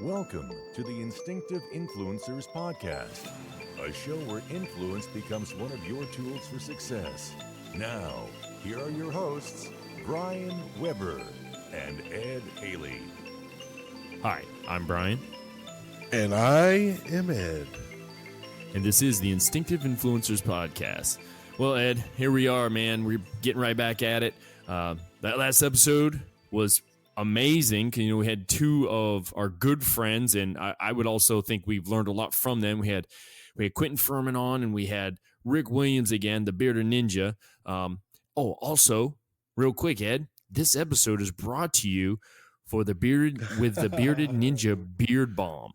Welcome to the Instinctive Influencers podcast, a show where influence becomes one of your tools for success. Now, here are your hosts, Brian Weber and Ed Haley. Hi, I'm Brian. And I am Ed. And this is the Instinctive Influencers podcast. Well, Ed, here we are, man. We're getting right back at it. That last episode was amazing. You know, we had two of our good friends, and I would also think we've learned a lot from them. We had Quentin Furman on, and we had Rick Williams again, the Bearded Ninja. Also, real quick, Ed, this episode is brought to you for the Bearded Ninja Beard Balm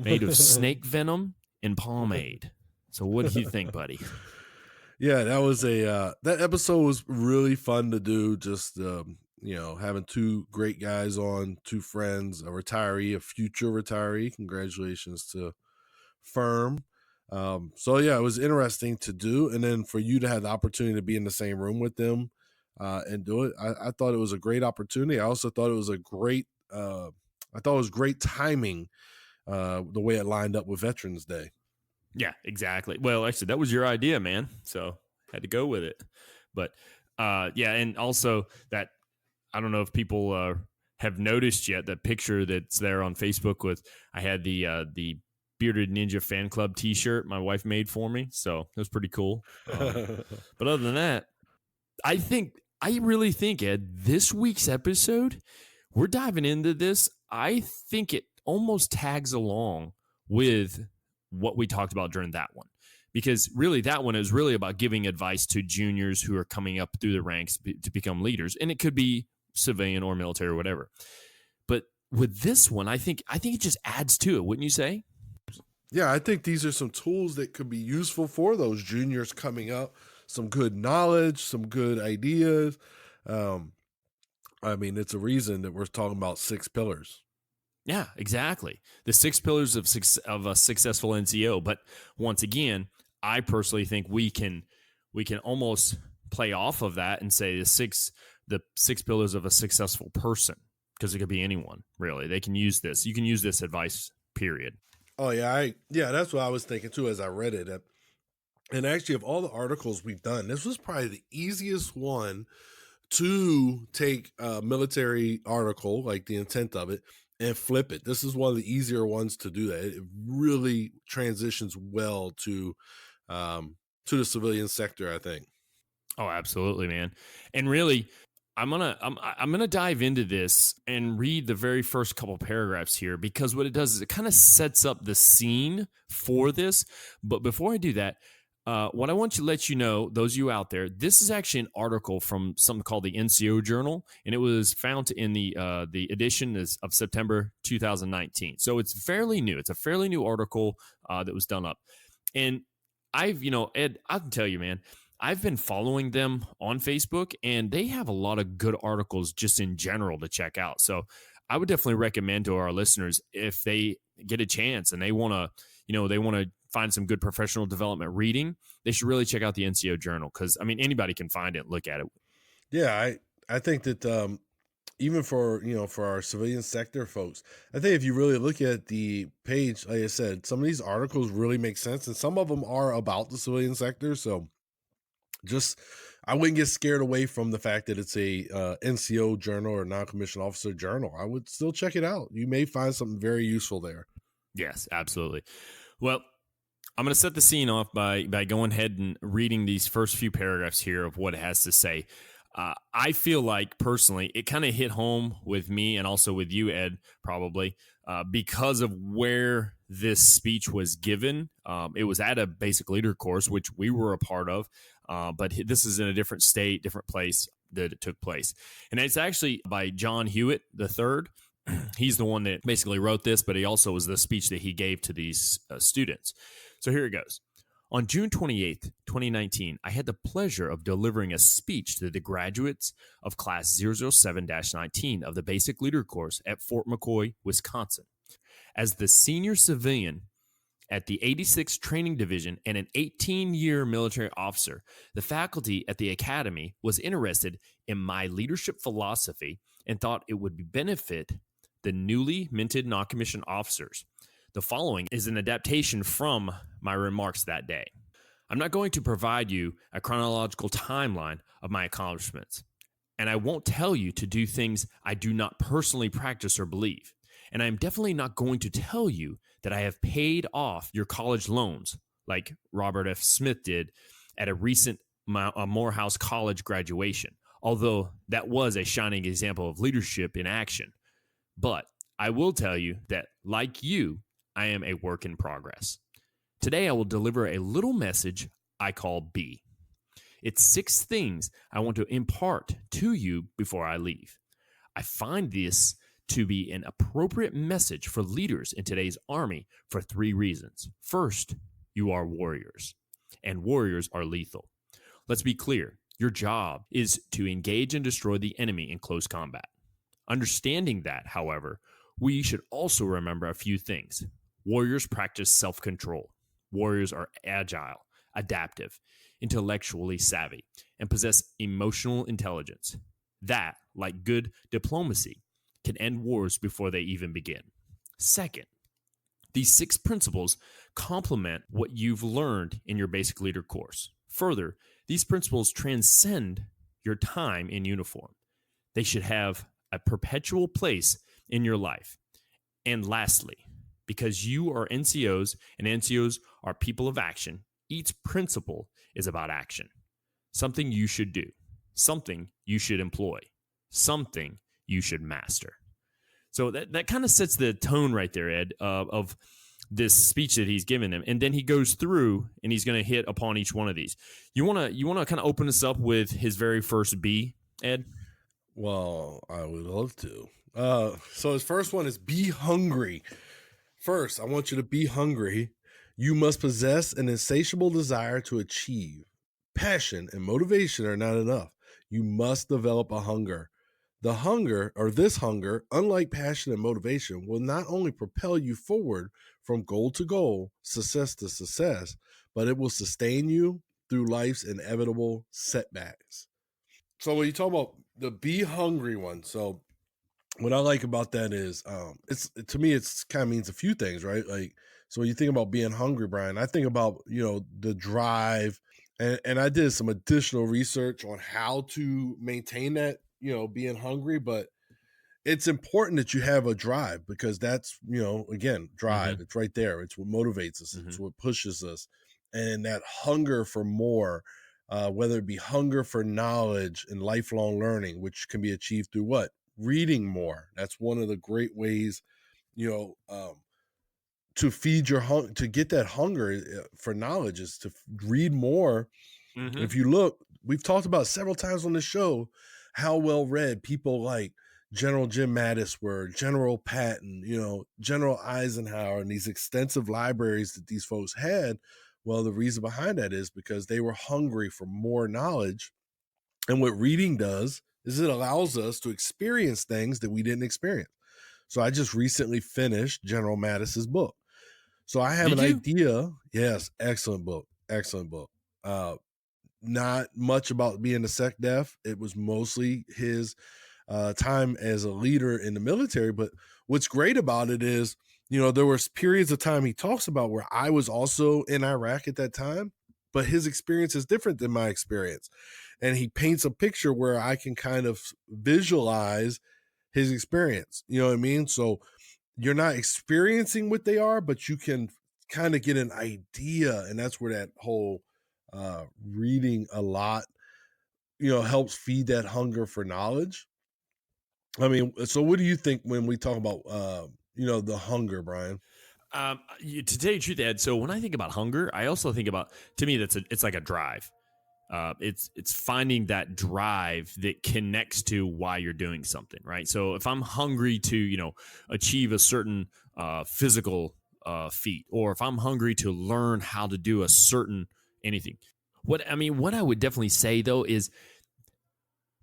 made of snake venom and pomade. So what do you think, buddy? Yeah, that was that episode was really fun to do. Just having two great guys on, two friends, a retiree, a future retiree. Congratulations to Firm. So yeah, it was interesting to do, and then for you to have the opportunity to be in the same room with them and do it, I thought it was a great opportunity. I also thought it was great timing, the way it lined up with Veterans Day. Yeah, exactly. Well, actually, that was your idea, man. So had to go with it. But and also that, I don't know if people have noticed yet, that picture that's there on Facebook with, I had the Bearded Ninja Fan Club T-shirt my wife made for me. So it was pretty cool. But other than that, I really think, Ed, this week's episode, we're diving into this. I think it almost tags along with what we talked about during that one, because really that one is really about giving advice to juniors who are coming up through the ranks to become leaders, and it could be civilian or military or whatever. But with this one, I think it just adds to it, wouldn't you say? Yeah, I think these are some tools that could be useful for those juniors coming up. Some good knowledge, some good ideas. It's a reason that we're talking about 6 pillars. Yeah, exactly. The 6 pillars of a successful NCO. But once again, I personally think we can almost play off of that and say the six pillars of a successful person, because it could be anyone, really. They can use this. You can use this advice, period. Oh, yeah. That's what I was thinking, too, as I read it. And actually, of all the articles we've done, this was probably the easiest one to take a military article, like the intent of it, and flip it. This is one of the easier ones to do that. It really transitions well to the civilian sector, I think. Oh, absolutely, man. And really, I'm gonna dive into this and read the very first couple paragraphs here, because what it does is it kind of sets up the scene for this. But before I do that, what I want to let you know, those of you out there, this is actually an article from something called the NCO Journal, and it was found in the edition of September 2019. So it's fairly new. It's a fairly new article that was done up. And Ed, I can tell you, man, I've been following them on Facebook, and they have a lot of good articles just in general to check out. So I would definitely recommend to our listeners, if they get a chance and they want to find some good professional development reading, they should really check out the NCO Journal, because, anybody can find it and look at it. Yeah, I think that even for our civilian sector folks, I think if you really look at the page, like I said, some of these articles really make sense, and some of them are about the civilian sector. So I wouldn't get scared away from the fact that it's a NCO journal or non-commissioned officer journal. I would still check it out. You may find something very useful there. Yes, absolutely. Well, I'm going to set the scene off by going ahead and reading these first few paragraphs here of what it has to say. I feel like, personally, it kind of hit home with me and also with you, Ed, probably, because of where this speech was given. It was at a basic leader course, which we were a part of, but this is in a different state, different place that it took place. And it's actually by John Hewitt III. He's the one that basically wrote this, but he also was the speech that he gave to these students. So here it goes. On June 28th, 2019, I had the pleasure of delivering a speech to the graduates of Class 007-19 of the Basic Leader Course at Fort McCoy, Wisconsin. As the senior civilian at the 86th Training Division and an 18-year military officer, the faculty at the academy was interested in my leadership philosophy and thought it would benefit the newly minted non-commissioned officers. The following is an adaptation from my remarks that day. I'm not going to provide you a chronological timeline of my accomplishments, and I won't tell you to do things I do not personally practice or believe. And I'm definitely not going to tell you that I have paid off your college loans like Robert F. Smith did at a recent Morehouse College graduation, although that was a shining example of leadership in action. But I will tell you that, like you, I am a work in progress. Today, I will deliver a little message I call B. It's 6 things I want to impart to you before I leave. I find this to be an appropriate message for leaders in today's army for 3 reasons. First, you are warriors, and warriors are lethal. Let's be clear. Your job is to engage and destroy the enemy in close combat. Understanding that, however, we should also remember a few things. Warriors practice self-control. Warriors are agile, adaptive, intellectually savvy, and possess emotional intelligence. That, like good diplomacy, can end wars before they even begin. Second, these 6 principles complement what you've learned in your basic leader course. Further, these principles transcend your time in uniform. They should have a perpetual place in your life. And lastly, because you are NCOs and NCOs are people of action, each principle is about action. Something you should do, something you should employ, something you should master. So that kind of sets the tone right there, Ed, of this speech that he's given them. And then he goes through and he's going to hit upon each one of these. You want to kind of open us up with his very first B, Ed? Well, I would love to. So his first one is be hungry. First, I want you to be hungry. You must possess an insatiable desire to achieve. Passion and motivation are not enough. You must develop a hunger. The hunger, or this hunger, unlike passion and motivation, will not only propel you forward from goal to goal, success to success, but it will sustain you through life's inevitable setbacks. So when you talk about the be hungry one, so what I like about that is it's, to me, it's kind of means a few things, right? Like, so when you think about being hungry, Brian, I think about, the drive, and I did some additional research on how to maintain that, being hungry, but it's important that you have a drive, because that's, again, drive. Mm-hmm. It's right there. It's what motivates us. Mm-hmm. It's what pushes us. And that hunger for more, whether it be hunger for knowledge and lifelong learning, which can be achieved through what? Reading more. That's one of the great ways, to feed your to get that hunger for knowledge, is to read more. Mm-hmm. If you look, we've talked about several times on the show how well read people like General Jim Mattis were, General Patton, General Eisenhower, and these extensive libraries that these folks had. Well, the reason behind that is because they were hungry for more knowledge. And what reading does is it allows us to experience things that we didn't experience. So I just recently finished General Mattis's book. So I have idea. Yes, excellent book. Excellent book. Not much about being a sec def. It was mostly his time as a leader in the military. But what's great about it is, there was periods of time he talks about where I was also in Iraq at that time, but his experience is different than my experience. And he paints a picture where I can kind of visualize his experience. You know what I mean? So you're not experiencing what they are, but you can kind of get an idea. And that's where that whole reading a lot, helps feed that hunger for knowledge. I mean, so what do you think when we talk about, the hunger, Brian? To tell you the truth, Ed, so when I think about hunger, I also think about, to me, it's like a drive. It's finding that drive that connects to why you're doing something, right? So if I'm hungry to, achieve a certain physical feat, or if I'm hungry to learn how to do a certain anything, what I would definitely say though is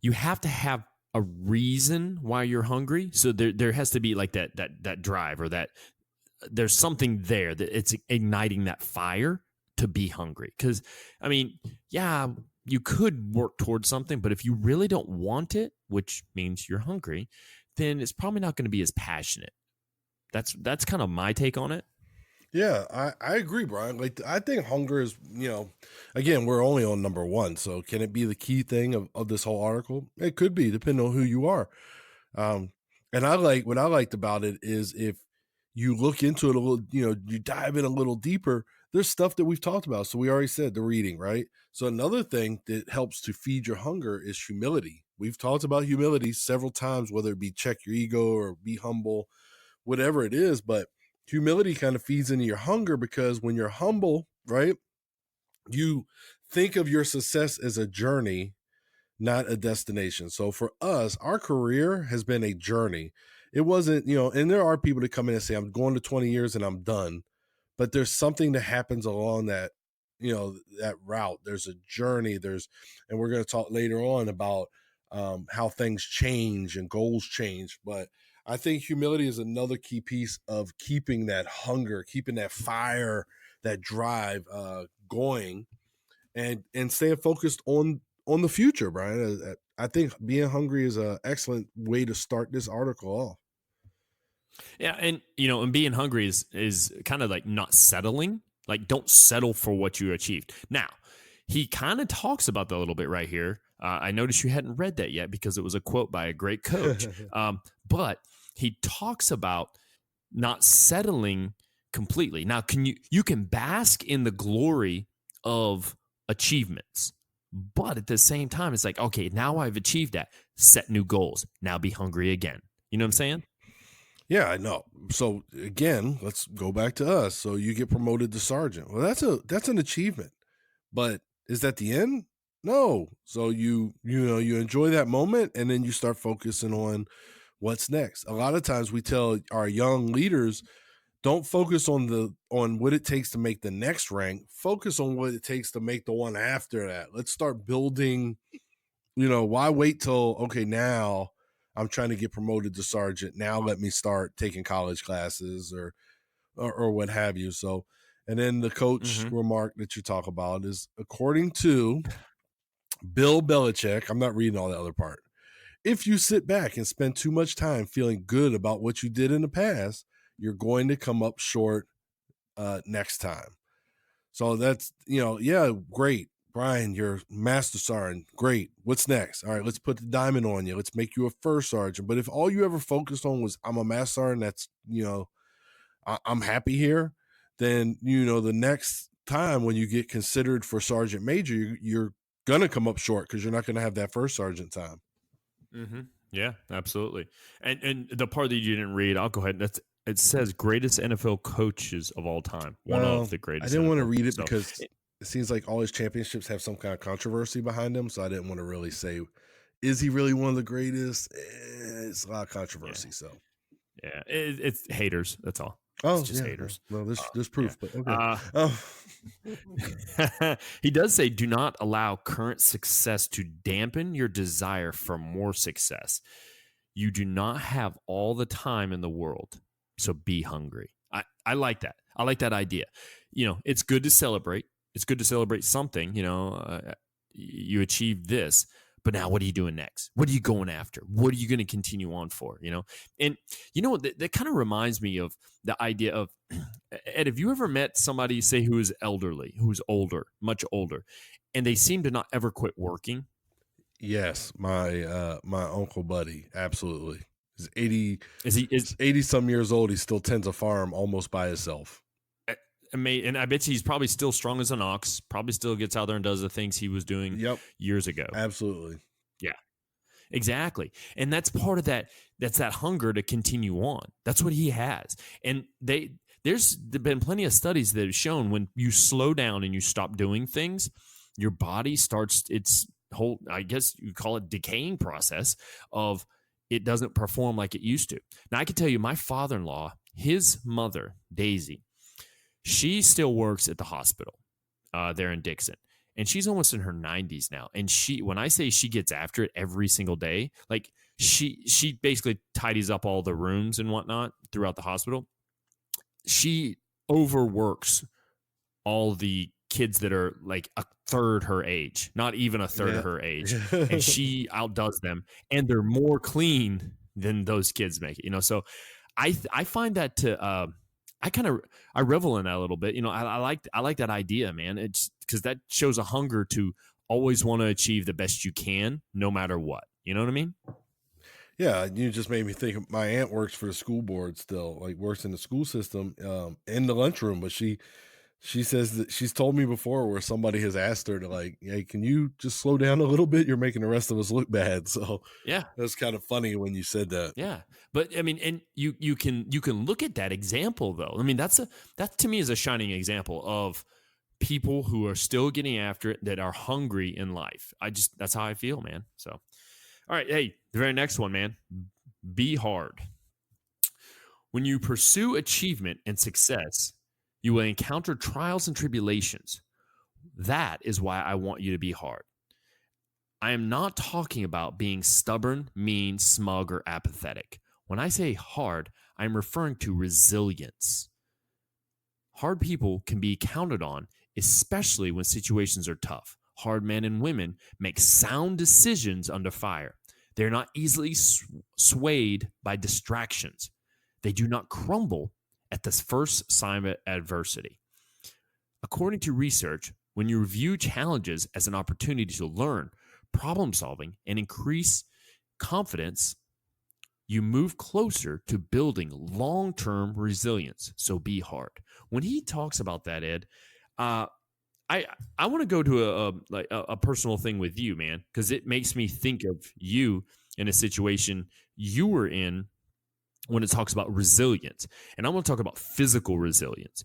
you have to have a reason why you're hungry. So there has to be like that drive, or that there's something there that it's igniting that fire to be hungry. Because yeah, you could work towards something, but if you really don't want it, which means you're hungry, then it's probably not going to be as passionate. That's kind of my take on it. Yeah, I agree, Brian. Like, I think hunger is, again, we're only on number one. So can it be the key thing of this whole article? It could be, depending on who you are. And what I liked about it is if you look into it a little, you dive in a little deeper, there's stuff that we've talked about. So we already said the reading, right? So another thing that helps to feed your hunger is humility. We've talked about humility several times, whether it be check your ego or be humble, whatever it is, but humility kind of feeds into your hunger, because when you're humble, right, you think of your success as a journey, not a destination. So for us, our career has been a journey. It wasn't, and there are people that come in and say, I'm going to 20 years and I'm done. But there's something that happens along that, that route. There's a journey. And we're going to talk later on about how things change and goals change. But I think humility is another key piece of keeping that hunger, keeping that fire, that drive going, and staying focused on the future, Brian. I think being hungry is an excellent way to start this article off. Yeah, and and being hungry is kind of like not settling. Like, don't settle for what you achieved. Now, he kind of talks about that a little bit right here. I noticed you hadn't read that yet because it was a quote by a great coach. But he talks about not settling completely. Now, you can bask in the glory of achievements, but at the same time, it's like, okay, now I've achieved that. Set new goals. Now be hungry again. You know what I'm saying? Yeah, I know. So again, let's go back to us. So you get promoted to sergeant. Well, that's an achievement. But is that the end? No. So you enjoy that moment, and then you start focusing on what's next. A lot of times we tell our young leaders, don't focus on what it takes to make the next rank. Focus on what it takes to make the one after that. Let's start building, why wait till, okay, now I'm trying to get promoted to sergeant. Now let me start taking college classes or what have you. So, and then the coach remark that you talk about is, according to Bill Belichick, I'm not reading all the other part, if you sit back and spend too much time feeling good about what you did in the past, you're going to come up short next time. So that's, yeah, great. Brian, you're master sergeant. Great. What's next? All right, let's put the diamond on you. Let's make you a first sergeant. But if all you ever focused on was, I'm a master sergeant, that's, I'm happy here, then, the next time when you get considered for sergeant major, you're going to come up short because you're not going to have that first sergeant time. Mm-hmm. Yeah, absolutely. And the part that you didn't read, I'll go ahead. It says greatest NFL coaches of all time. One of the greatest. I didn't want to NFL read it so, because it seems like all his championships have some kind of controversy behind them. So I didn't want to really say, is he really one of the greatest? It's a lot of controversy. Yeah. So yeah, it's haters. That's all. Oh, it's just haters. Well, there's proof, yeah. But okay. He does say, do not allow current success to dampen your desire for more success. You do not have all the time in the world, so be hungry. I like that. I like that idea. It's good to celebrate. It's good to celebrate something. You achieved this, but now what are you doing next? What are you going after? What are you going to continue on for? And that kind of reminds me of the idea of, Ed, have you ever met somebody, say, who is elderly, who's older, much older, and they seem to not ever quit working? Yes, my uncle Buddy, absolutely. He's 80. Is 80 some years old? He still tends a farm almost by himself. And I bet you he's probably still strong as an ox. Probably still gets out there and does the things he was doing years ago. Absolutely. Yeah, exactly. And that's part of that. That's that hunger to continue on. That's what he has. And there's been plenty of studies that have shown when you slow down and you stop doing things, your body starts its whole, I guess you call it, decaying process of it doesn't perform like it used to. Now, I can tell you, my father-in-law, his mother, Daisy, she still works at the hospital there in Dixon. And she's almost in her 90s now. And when I say she gets after it every single day, like she basically tidies up all the rooms and whatnot throughout the hospital. She overworks all the kids that are like a third her age, not even a third of her age. And she outdoes them. And they're more clean then those kids make it. So I find that I revel in that a little bit. I like that idea, man. It's because that shows a hunger to always want to achieve the best you can, no matter what. You know what I mean? Yeah, you just made me think. My aunt works for the school board still, like works in the school system, in the lunchroom. But she says that she's told me before where somebody has asked her to like, hey, can you just slow down a little bit? You're making the rest of us look bad. So Yeah. that's kind of funny when you said that. Yeah. But I mean, and you can look at that example though. I mean, that to me is a shining example of people who are still getting after it, that are hungry in life. That's how I feel, man. So, all right. Hey, the very next one, man, be hard. When you pursue achievement and success, you will encounter trials and tribulations. That is why I want you to be hard. I am not talking about being stubborn, mean, smug, or apathetic. When I say hard, I'm referring to resilience. Hard people can be counted on, especially when situations are tough. Hard men and women make sound decisions under fire. They're not easily swayed by distractions. They do not crumble at the first sign of adversity. According to research, when you view challenges as an opportunity to learn, problem solving, and increase confidence, you move closer to building long-term resilience. So be hard. When he talks about that, Ed, I want to go to a personal thing with you, man, because it makes me think of you in a situation you were in when it talks about resilience. And I want to talk about physical resilience.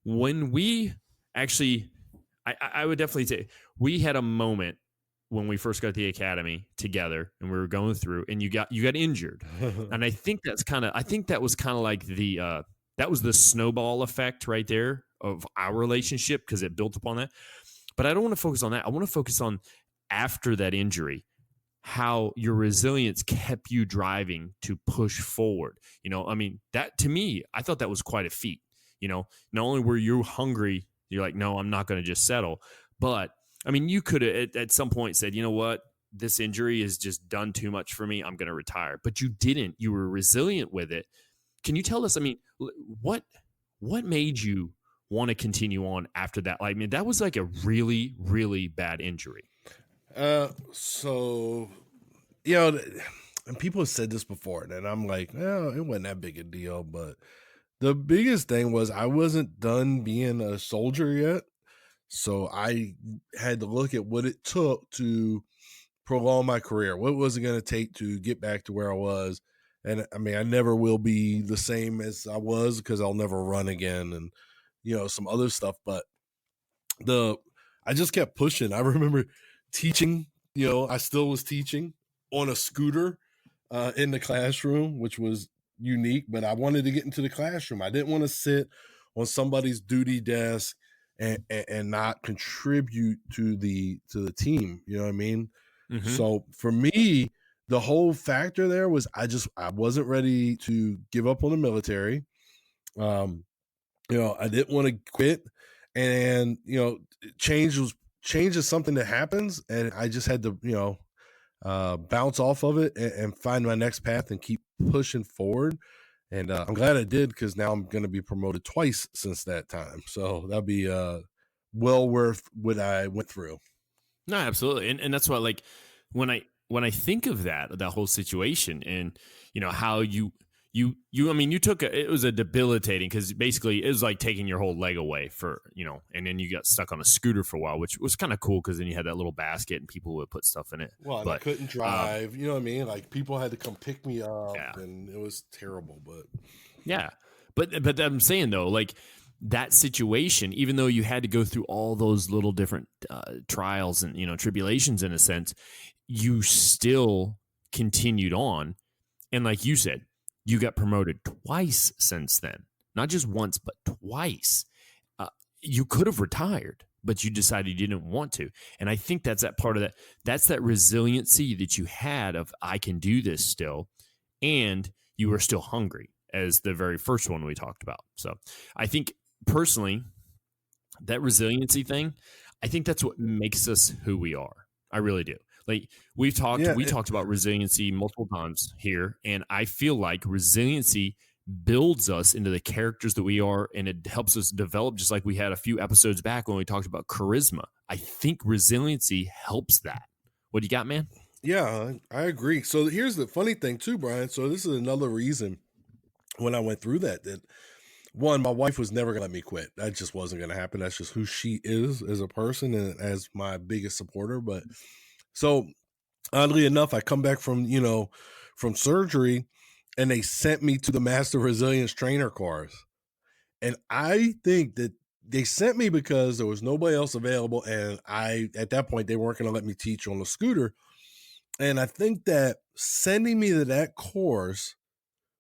When we actually, I would definitely say we had a moment when we first got to the academy together and we were going through, and you got injured. And I think that was kind of like that was the snowball effect right there of our relationship, because it built upon that. But I don't want to focus on that. I want to focus on after that injury, how your resilience kept you driving to push forward. I mean, that to me, I thought that was quite a feat. Not only were you hungry, you're like, no, I'm not going to just settle. But I mean, you could have at some point said, you know what, this injury has just done too much for me. I'm going to retire. But you didn't. You were resilient with it. Can you tell us, I mean, what made you want to continue on after that? Like, I mean, that was like a really, really bad injury. So, and people have said this before, and I'm like, well, it wasn't that big a deal. But the biggest thing was I wasn't done being a soldier yet. So I had to look at what it took to prolong my career. What was it going to take to get back to where I was? And I mean, I never will be the same as I was, because I'll never run again and, some other stuff. But I just kept pushing. I remember teaching, I still was teaching on a scooter in the classroom, which was unique, but I wanted to get into the classroom. I didn't want to sit on somebody's duty desk and not contribute to the team. You know what I mean? Mm-hmm. So for me, the whole factor there was I wasn't ready to give up on the military. I didn't want to quit, and change is something that happens, and I just had to bounce off of it and find my next path and keep pushing forward. And I'm glad I did, because now I'm going to be promoted twice since that time. So that'll be well worth what I went through. No, absolutely. And that's why, like, when I think of that whole situation, and how you I mean, it was a debilitating, because basically it was like taking your whole leg away for, and then you got stuck on a scooter for a while, which was kind of cool, because then you had that little basket and people would put stuff in it. Well, and I couldn't drive, you know what I mean? Like, people had to come pick me up, and it was terrible, but yeah. But I'm saying though, like, that situation, even though you had to go through all those little different trials and, tribulations in a sense, you still continued on. And like you said, you got promoted twice since then, not just once, but twice. You could have retired, but you decided you didn't want to. And I think that's that part of that. That's that resiliency that you had of, I can do this still. And you were still hungry, as the very first one we talked about. So I think personally, that resiliency thing, I think that's what makes us who we are. I really do. Like we Yeah, talked about resiliency multiple times here, and I feel like resiliency builds us into the characters that we are, and it helps us develop, just like we had a few episodes back when we talked about charisma. I think resiliency helps that. What do you got, man? yeah, I agree. So here's the funny thing too, Brian. So this is another reason when I went through that one, my wife was never gonna let me quit. That just wasn't gonna happen. That's just who she is as a person and as my biggest supporter. But so oddly enough, I come back from surgery, and they sent me to the Master Resilience Trainer course. And I think that they sent me because there was nobody else available, and at that point they weren't going to let me teach on the scooter. And I think that sending me to that course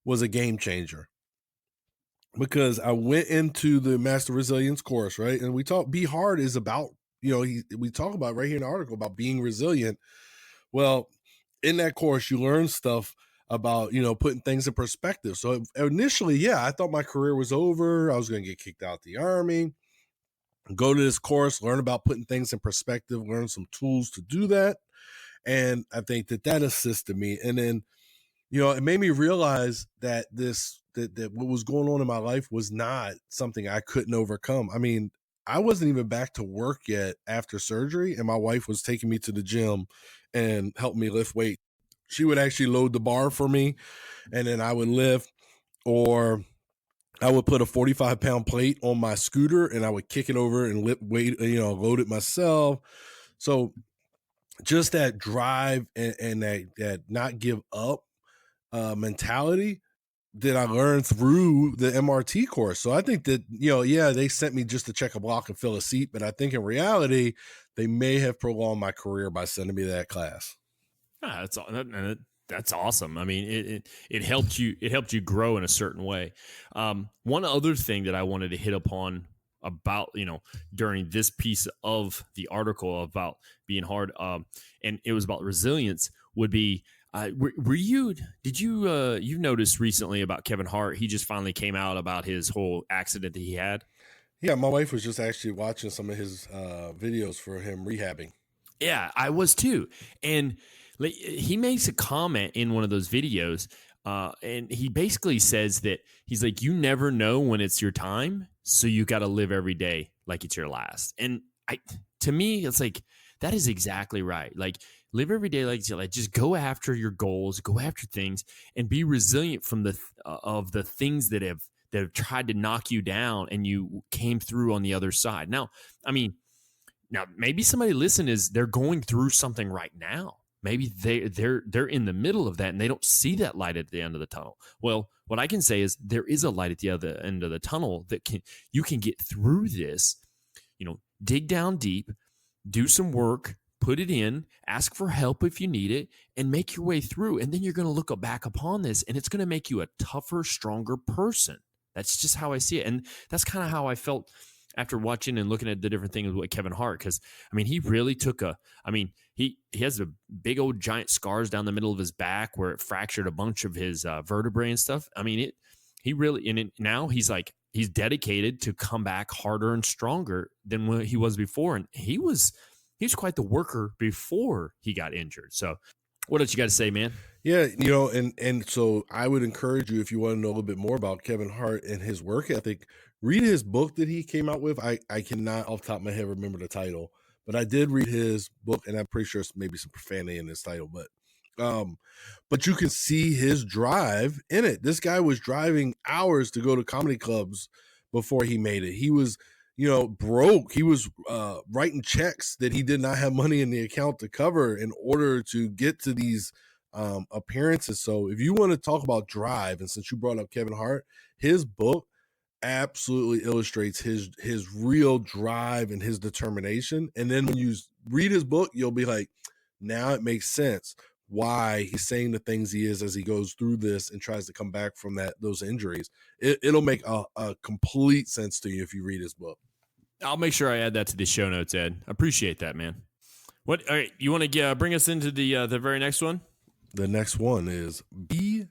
was a game changer, because I went into the Master Resilience course, right? And we talk, Be Hard is about, we talk about right here in the article about being resilient. Well, in that course, you learn stuff about, putting things in perspective. So initially, yeah, I thought my career was over. I was going to get kicked out the Army, go to this course, learn about putting things in perspective, learn some tools to do that. And I think that assisted me. And then, it made me realize that that what was going on in my life was not something I couldn't overcome. I mean, I wasn't even back to work yet after surgery, and my wife was taking me to the gym and helping me lift weight. She would actually load the bar for me, and then I would lift, or I would put a 45-pound plate on my scooter and I would kick it over and lift weight, load it myself. So just that drive and that not give up mentality that I learned through the MRT course. So I think that, they sent me just to check a block and fill a seat, but I think in reality, they may have prolonged my career by sending me to that class. Ah, that's awesome. I mean, it helped you. It helped you grow in a certain way. One other thing that I wanted to hit upon about, during this piece of the article about being hard, and it was about resilience, would be, did you noticed recently about Kevin Hart? He just finally came out about his whole accident that he had. Yeah, my wife was just actually watching some of his videos for him rehabbing. Yeah, I was too. And he makes a comment in one of those videos, and he basically says that he's like, you never know when it's your time, so you got to live every day like it's your last. And to me, it's like, that is exactly right. Like, live every day like it's your last. Just go after your goals, go after things, and be resilient from the things that have tried to knock you down, and you came through on the other side. Now, I mean, maybe somebody they're going through something right now. Maybe they're in the middle of that and they don't see that light at the end of the tunnel. Well, what I can say is there is a light at the other end of the tunnel that you can get through this. Dig down deep, do some work, put it in, ask for help if you need it, and make your way through. And then you're going to look back upon this, and it's going to make you a tougher, stronger person. That's just how I see it. And that's kind of how I felt after watching and looking at the different things with Kevin Hart. Because, I mean, he really he has a big old giant scars down the middle of his back where it fractured a bunch of his vertebrae and stuff. I mean, now he's dedicated to come back harder and stronger than when he was before. And he was quite the worker before he got injured. So what else you got to say, man? Yeah, and so I would encourage you, if you want to know a little bit more about Kevin Hart and his work ethic, read his book that he came out with. I cannot off the top of my head remember the title, but I did read his book, and I'm pretty sure it's maybe some profanity in this title, but you can see his drive in it. This guy was driving hours to go to comedy clubs before he made it. He was, broke. He was writing checks that he did not have money in the account to cover in order to get to these appearances. So if you want to talk about drive, and since you brought up Kevin Hart, his book absolutely illustrates his real drive and his determination. And then when you read his book, you'll be like, now it makes sense why he's saying the things he is as he goes through this and tries to come back from those injuries. It'll make a complete sense to you if you read his book. I'll make sure I add that to the show notes, Ed. I appreciate that, man. All right, you want to bring us into the very next one? The next one is be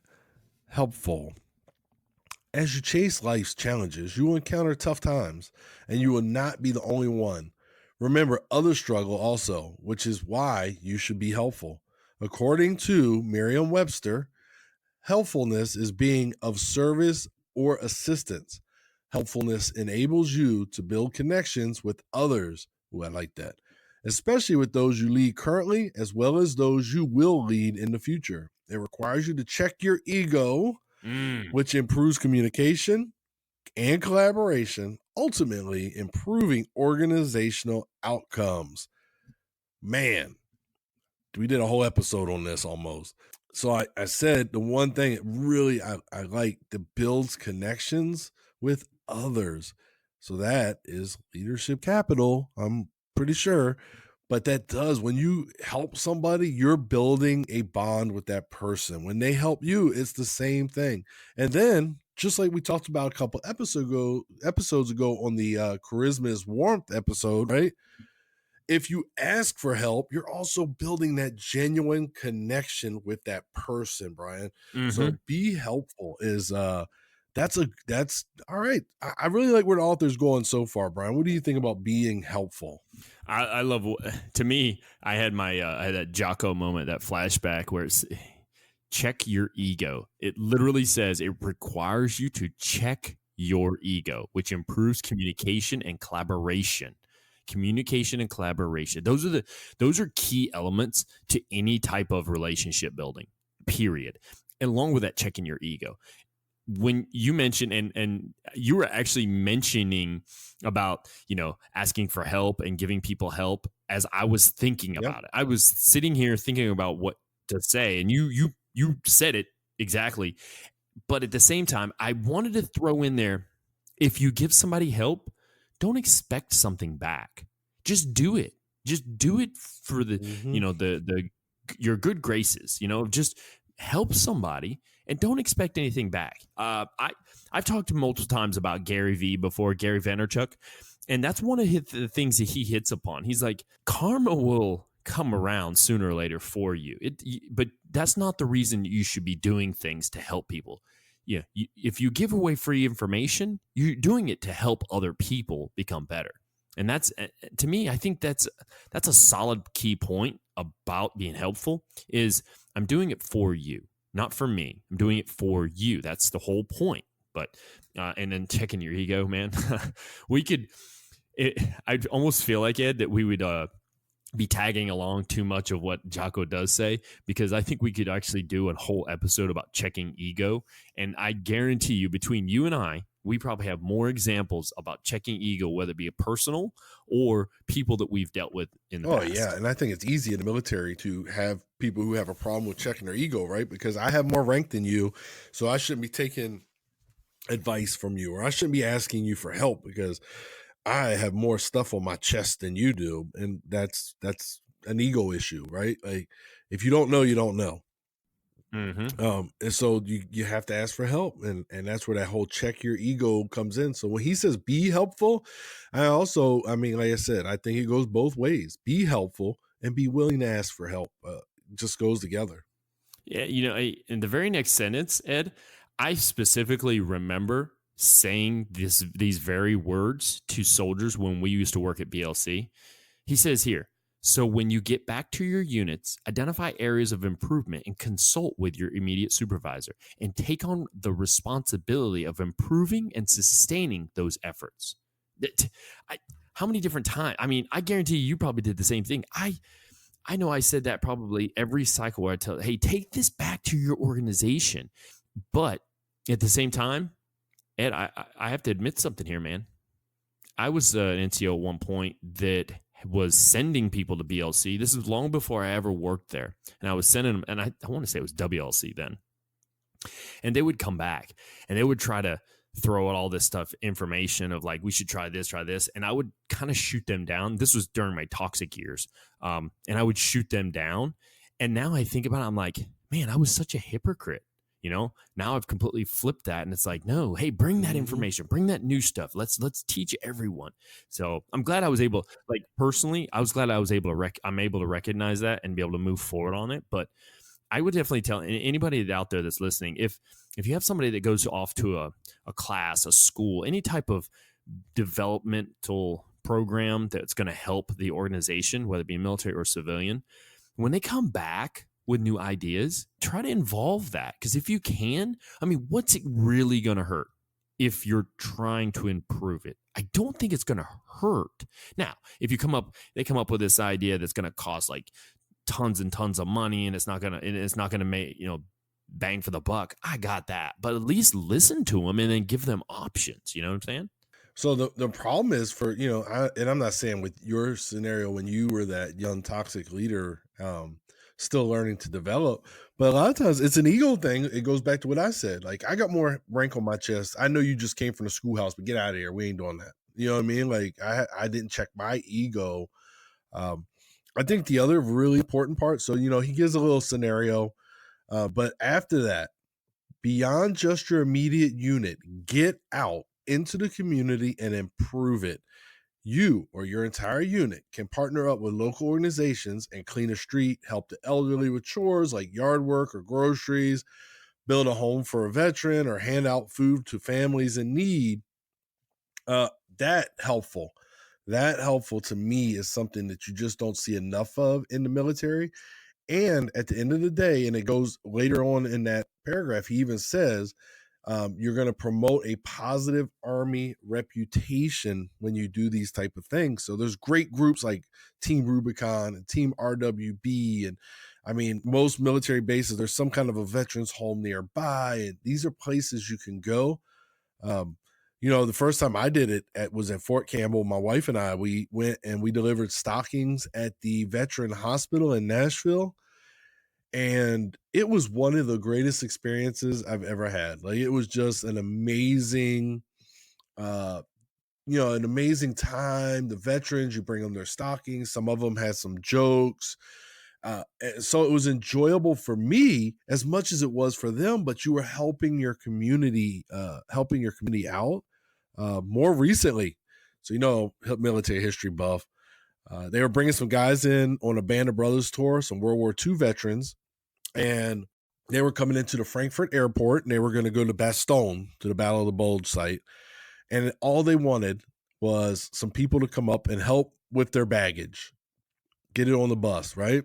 helpful. As you chase life's challenges, you will encounter tough times, and you will not be the only one. Remember, others struggle also, which is why you should be helpful. According to Merriam-Webster, helpfulness is being of service or assistance. Helpfulness enables you to build connections with others. Ooh, I like that. Especially with those you lead currently, as well as those you will lead in the future. It requires you to check your ego, which improves communication and collaboration, ultimately improving organizational outcomes. Man, we did a whole episode on this almost. So I said the one thing that really I like that builds connections with others. So that is leadership capital, I'm pretty sure. But that does, when you help somebody, you're building a bond with that person. When they help you, it's the same thing. And then, just like we talked about a couple episodes ago on the Charisma is Warmth episode, right? If you ask for help, you're also building that genuine connection with that person, Brian. So be helpful is that's all right. I really like where the author's going so far, Brian. What do you think about being helpful? I love, to me, I had I had that Jocko moment, that flashback where it's check your ego. It literally says it requires you to check your ego, which improves communication and collaboration. Communication and collaboration. Those are key elements to any type of relationship building, period. And along with that, checking your ego. When you mentioned, and you were actually mentioning about, asking for help and giving people help, as I was thinking about it. I was sitting here thinking about what to say, and you said it exactly. But at the same time, I wanted to throw in there, if you give somebody help, don't expect something back. Just do it. Just do it for your good graces. Just help somebody and don't expect anything back. I've talked multiple times about Gary V before, Gary Vaynerchuk, and that's one of the things that he hits upon. He's like, karma will come around sooner or later for you. But that's not the reason you should be doing things to help people. Yeah, if you give away free information, you're doing it to help other people become better. And that's, to me, I think that's a solid key point about being helpful is I'm doing it for you, not for me. I'm doing it for you. That's the whole point. But, and then checking your ego, man, I'd almost feel like, Ed, that we would, be tagging along too much of what Jocko does say, because I think we could actually do a whole episode about checking ego. And I guarantee you, between you and I, we probably have more examples about checking ego, whether it be a personal or people that we've dealt with in the past. Yeah. And I think it's easy in the military to have people who have a problem with checking their ego, right? Because I have more rank than you, so I shouldn't be taking advice from you, or I shouldn't be asking you for help because I have more stuff on my chest than you do. And that's an ego issue, right? Like, if you don't know, you don't know. And so you have to ask for help. And that's where that whole check your ego comes in. So when he says be helpful, like I said, I think it goes both ways. Be helpful and be willing to ask for help. Just goes together. Yeah. In the very next sentence, Ed, I specifically remember saying these very words to soldiers when we used to work at BLC. He says here, so when you get back to your units, identify areas of improvement and consult with your immediate supervisor and take on the responsibility of improving and sustaining those efforts. How many different times? I mean, I guarantee you probably did the same thing. I know I said that probably every cycle where I tell, hey, take this back to your organization. But at the same time, Ed, I have to admit something here, man. I was an NCO at one point that was sending people to BLC. This is long before I ever worked there. And I was sending them, and I want to say it was WLC then. And they would come back, and they would try to throw out all this stuff, information of like, we should try this. And I would kind of shoot them down. This was during my toxic years. And I would shoot them down. And now I think about it, I'm like, man, I was such a hypocrite. Now I've completely flipped that, and it's like, no, hey, bring that information, bring that new stuff. Let's teach everyone. So I'm glad I was able, personally, I'm able to recognize that and be able to move forward on it. But I would definitely tell anybody out there that's listening, if you have somebody that goes off to a class, a school, any type of developmental program that's going to help the organization, whether it be military or civilian, when they come back with new ideas, try to involve that. Because if you can, I mean, what's it really going to hurt if you're trying to improve it? I don't think it's going to hurt. Now, if they come up with this idea that's going to cost like tons and tons of money, and it's not going to make, bang for the buck. I got that. But at least listen to them and then give them options. You know what I'm saying? So the problem is for, and I'm not saying with your scenario when you were that young toxic leader, still learning to develop, but a lot of times it's an ego thing. It goes back to what I said. Like, I got more rank on my chest. I know you just came from the schoolhouse, but get out of here. We ain't doing that. You know what I mean? Like, I didn't check my ego. I think the other really important part, so, he gives a little scenario, but after that, beyond just your immediate unit, get out into the community and improve it. You or your entire unit can partner up with local organizations and clean a street, help the elderly with chores like yard work or groceries, build a home for a veteran, or hand out food to families in need. That helpful to me is something that you just don't see enough of in the military. And at the end of the day, and it goes later on in that paragraph, he even says, you're going to promote a positive Army reputation when you do these type of things. So there's great groups like Team Rubicon and Team RWB. And I mean, most military bases, there's some kind of a veterans home nearby. And these are places you can go. The first time I did it was at Fort Campbell. My wife and I, we went and we delivered stockings at the Veteran Hospital in Nashville. And it was one of the greatest experiences I've ever had. Like, it was just an amazing, an amazing time. The veterans, you bring them their stockings. Some of them had some jokes. So it was enjoyable for me as much as it was for them, but you were helping your community out. More recently, so, military history buff, they were bringing some guys in on a Band of Brothers tour, some World War II veterans, and they were coming into the Frankfurt airport, and they were going to go to Bastogne, to the Battle of the Bulge site, and all they wanted was some people to come up and help with their baggage, get it on the bus, right?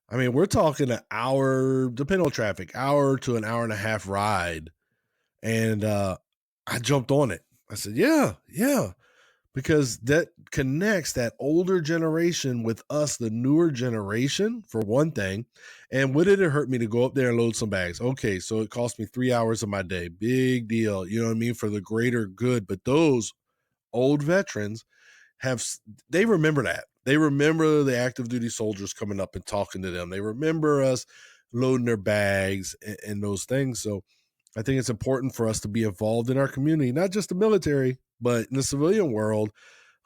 I mean, we're talking an hour, depending on traffic, hour to an hour and a half ride, and I jumped on it. I said, yeah, because that connects that older generation with us, the newer generation, for one thing. And what did it hurt me to go up there and load some bags? Okay, so it cost me 3 hours of my day. Big deal, you know what I mean, for the greater good. But those old veterans they remember that. They remember the active duty soldiers coming up and talking to them. They remember us loading their bags and those things. So I think it's important for us to be involved in our community, not just the military, but in the civilian world.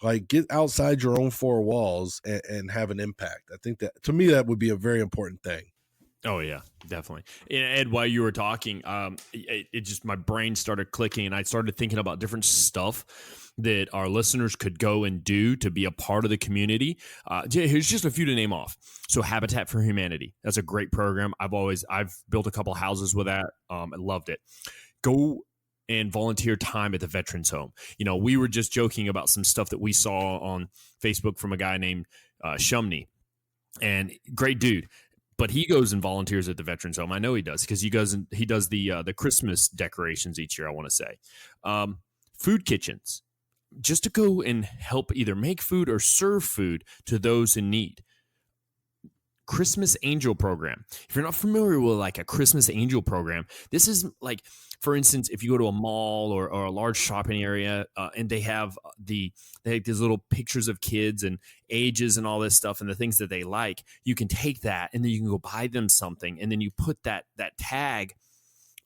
Like, get outside your own four walls and have an impact. I think that, to me, that would be a very important thing. Oh yeah, definitely. And Ed, while you were talking, it just, my brain started clicking, and I started thinking about different stuff that our listeners could go and do to be a part of the community. Here's just a few to name off. So Habitat for Humanity, that's a great program. I've built a couple houses with that. I loved it. Go and volunteer time at the Veterans Home. We were just joking about some stuff that we saw on Facebook from a guy named Shumney, and great dude. But he goes and volunteers at the Veterans Home. I know he does, because he does the Christmas decorations each year, I want to say. Food kitchens, just to go and help either make food or serve food to those in need. Christmas Angel Program. If you're not familiar with like a Christmas Angel Program, this is like, for instance, if you go to a mall or a large shopping area, and they have these little pictures of kids and ages and all this stuff and the things that they like, you can take that and then you can go buy them something, and then you put that tag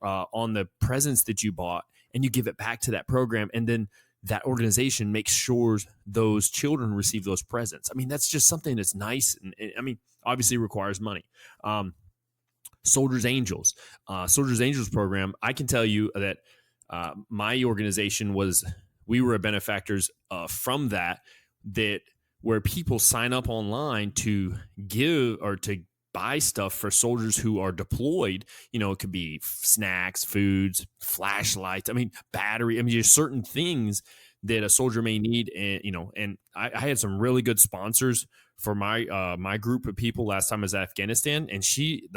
on the presents that you bought, and you give it back to that program, and then that organization makes sure those children receive those presents. I mean, that's just something that's nice, and I mean, obviously requires money. Soldiers Angels program. I can tell you that my organization we were benefactors from that where people sign up online to give or to buy stuff for soldiers who are deployed. It could be snacks, foods, flashlights. I mean, battery. I mean, there's certain things that a soldier may need. And, and I had some really good sponsors for my group of people last time I was in Afghanistan. And she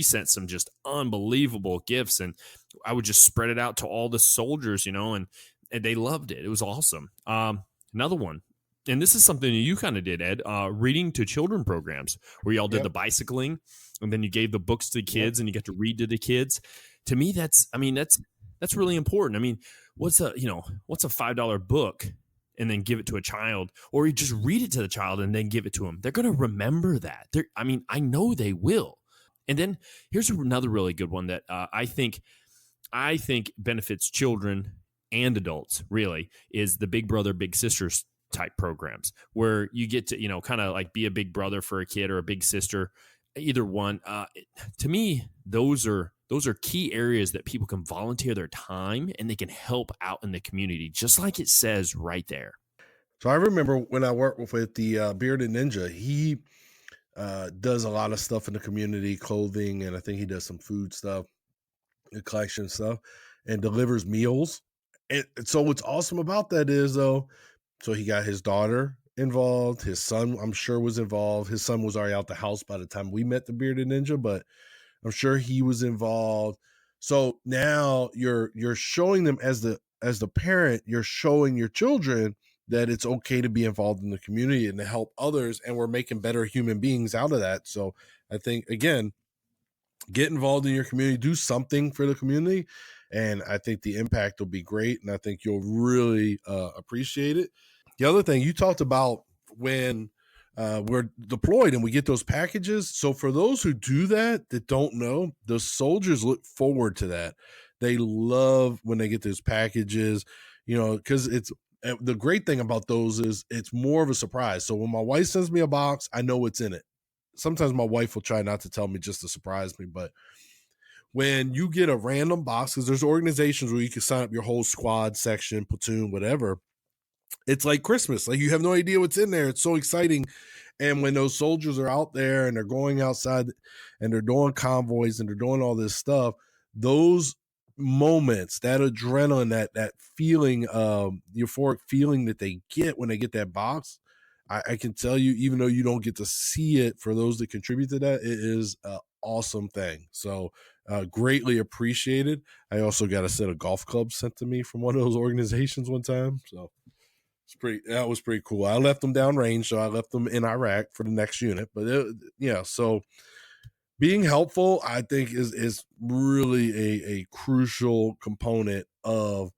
sent some just unbelievable gifts, and I would just spread it out to all the soldiers, and they loved it. It was awesome. Another one, and this is something that you kind of did, Ed, reading to children programs where y'all did the bicycling, and then you gave the books to the kids and you got to read to the kids. To me, that's really important. I mean, what's a $5 book and then give it to a child, or you just read it to the child and then give it to them? They're going to remember that. I know they will. And then here's another really good one that I think benefits children and adults, really, is the Big Brother, Big Sisters type programs where you get to, kind of like be a big brother for a kid or a big sister, either one. To me, those are key areas that people can volunteer their time and they can help out in the community, just like it says right there. So I remember when I worked with the Bearded Ninja, he does a lot of stuff in the community, clothing, and I think he does some food stuff, collection stuff, and delivers meals. And so what's awesome about that is, though, so he got his daughter involved, his son, I'm sure, was involved. His son was already out the house by the time we met the Bearded Ninja, but I'm sure he was involved. So now you're showing them as the parent, you're showing your children that it's okay to be involved in the community and to help others, and we're making better human beings out of that. So I think, again, get involved in your community, do something for the community, and I think the impact will be great, and I think you'll really appreciate it. The other thing you talked about when we're deployed and we get those packages. So for those who do that don't know, the soldiers look forward to that. They love when they get those packages, because it's the great thing about those is it's more of a surprise. So when my wife sends me a box, I know what's in it. Sometimes my wife will try not to tell me just to surprise me, but when you get a random box, because there's organizations where you can sign up your whole squad, section, platoon, whatever. It's like Christmas. Like, you have no idea what's in there. It's so exciting. And when those soldiers are out there and they're going outside and they're doing convoys and they're doing all this stuff, those moments, that adrenaline, that feeling, euphoric feeling that they get when they get that box, I can tell you, even though you don't get to see it, for those that contribute to that, it is an awesome thing. So greatly appreciated. I also got a set of golf clubs sent to me from one of those organizations one time. So that was pretty cool. I left them downrange, so I left them in Iraq for the next unit. But so being helpful, I think, is really a crucial component of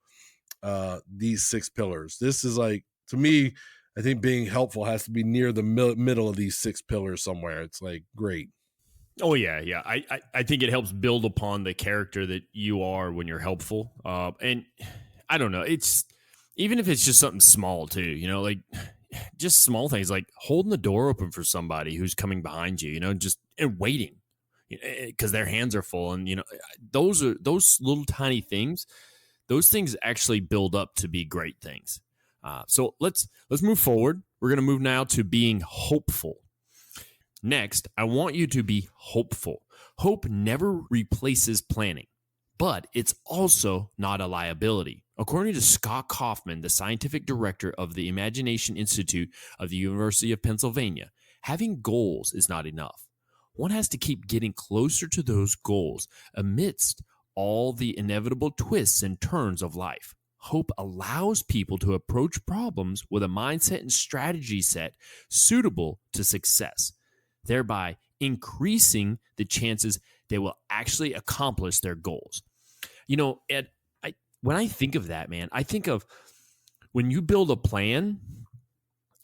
these 6 pillars. This is, like, to me, I think being helpful has to be near the middle of these 6 pillars somewhere. It's like, great. Oh, yeah. I think it helps build upon the character that you are when you're helpful. And I don't know, even if it's just something small too, like just small things like holding the door open for somebody who's coming behind you, just and waiting because their hands are full. And, those little tiny things, those things actually build up to be great things. So let's move forward. We're going to move now to being hopeful. Next, I want you to be hopeful. Hope never replaces planning, but it's also not a liability. According to Scott Kaufman, the scientific director of the Imagination Institute of the University of Pennsylvania, having goals is not enough. One has to keep getting closer to those goals amidst all the inevitable twists and turns of life. Hope allows people to approach problems with a mindset and strategy set suitable to success, thereby increasing the chances they will actually accomplish their goals. Ed, when I think of that, man, I think of when you build a plan,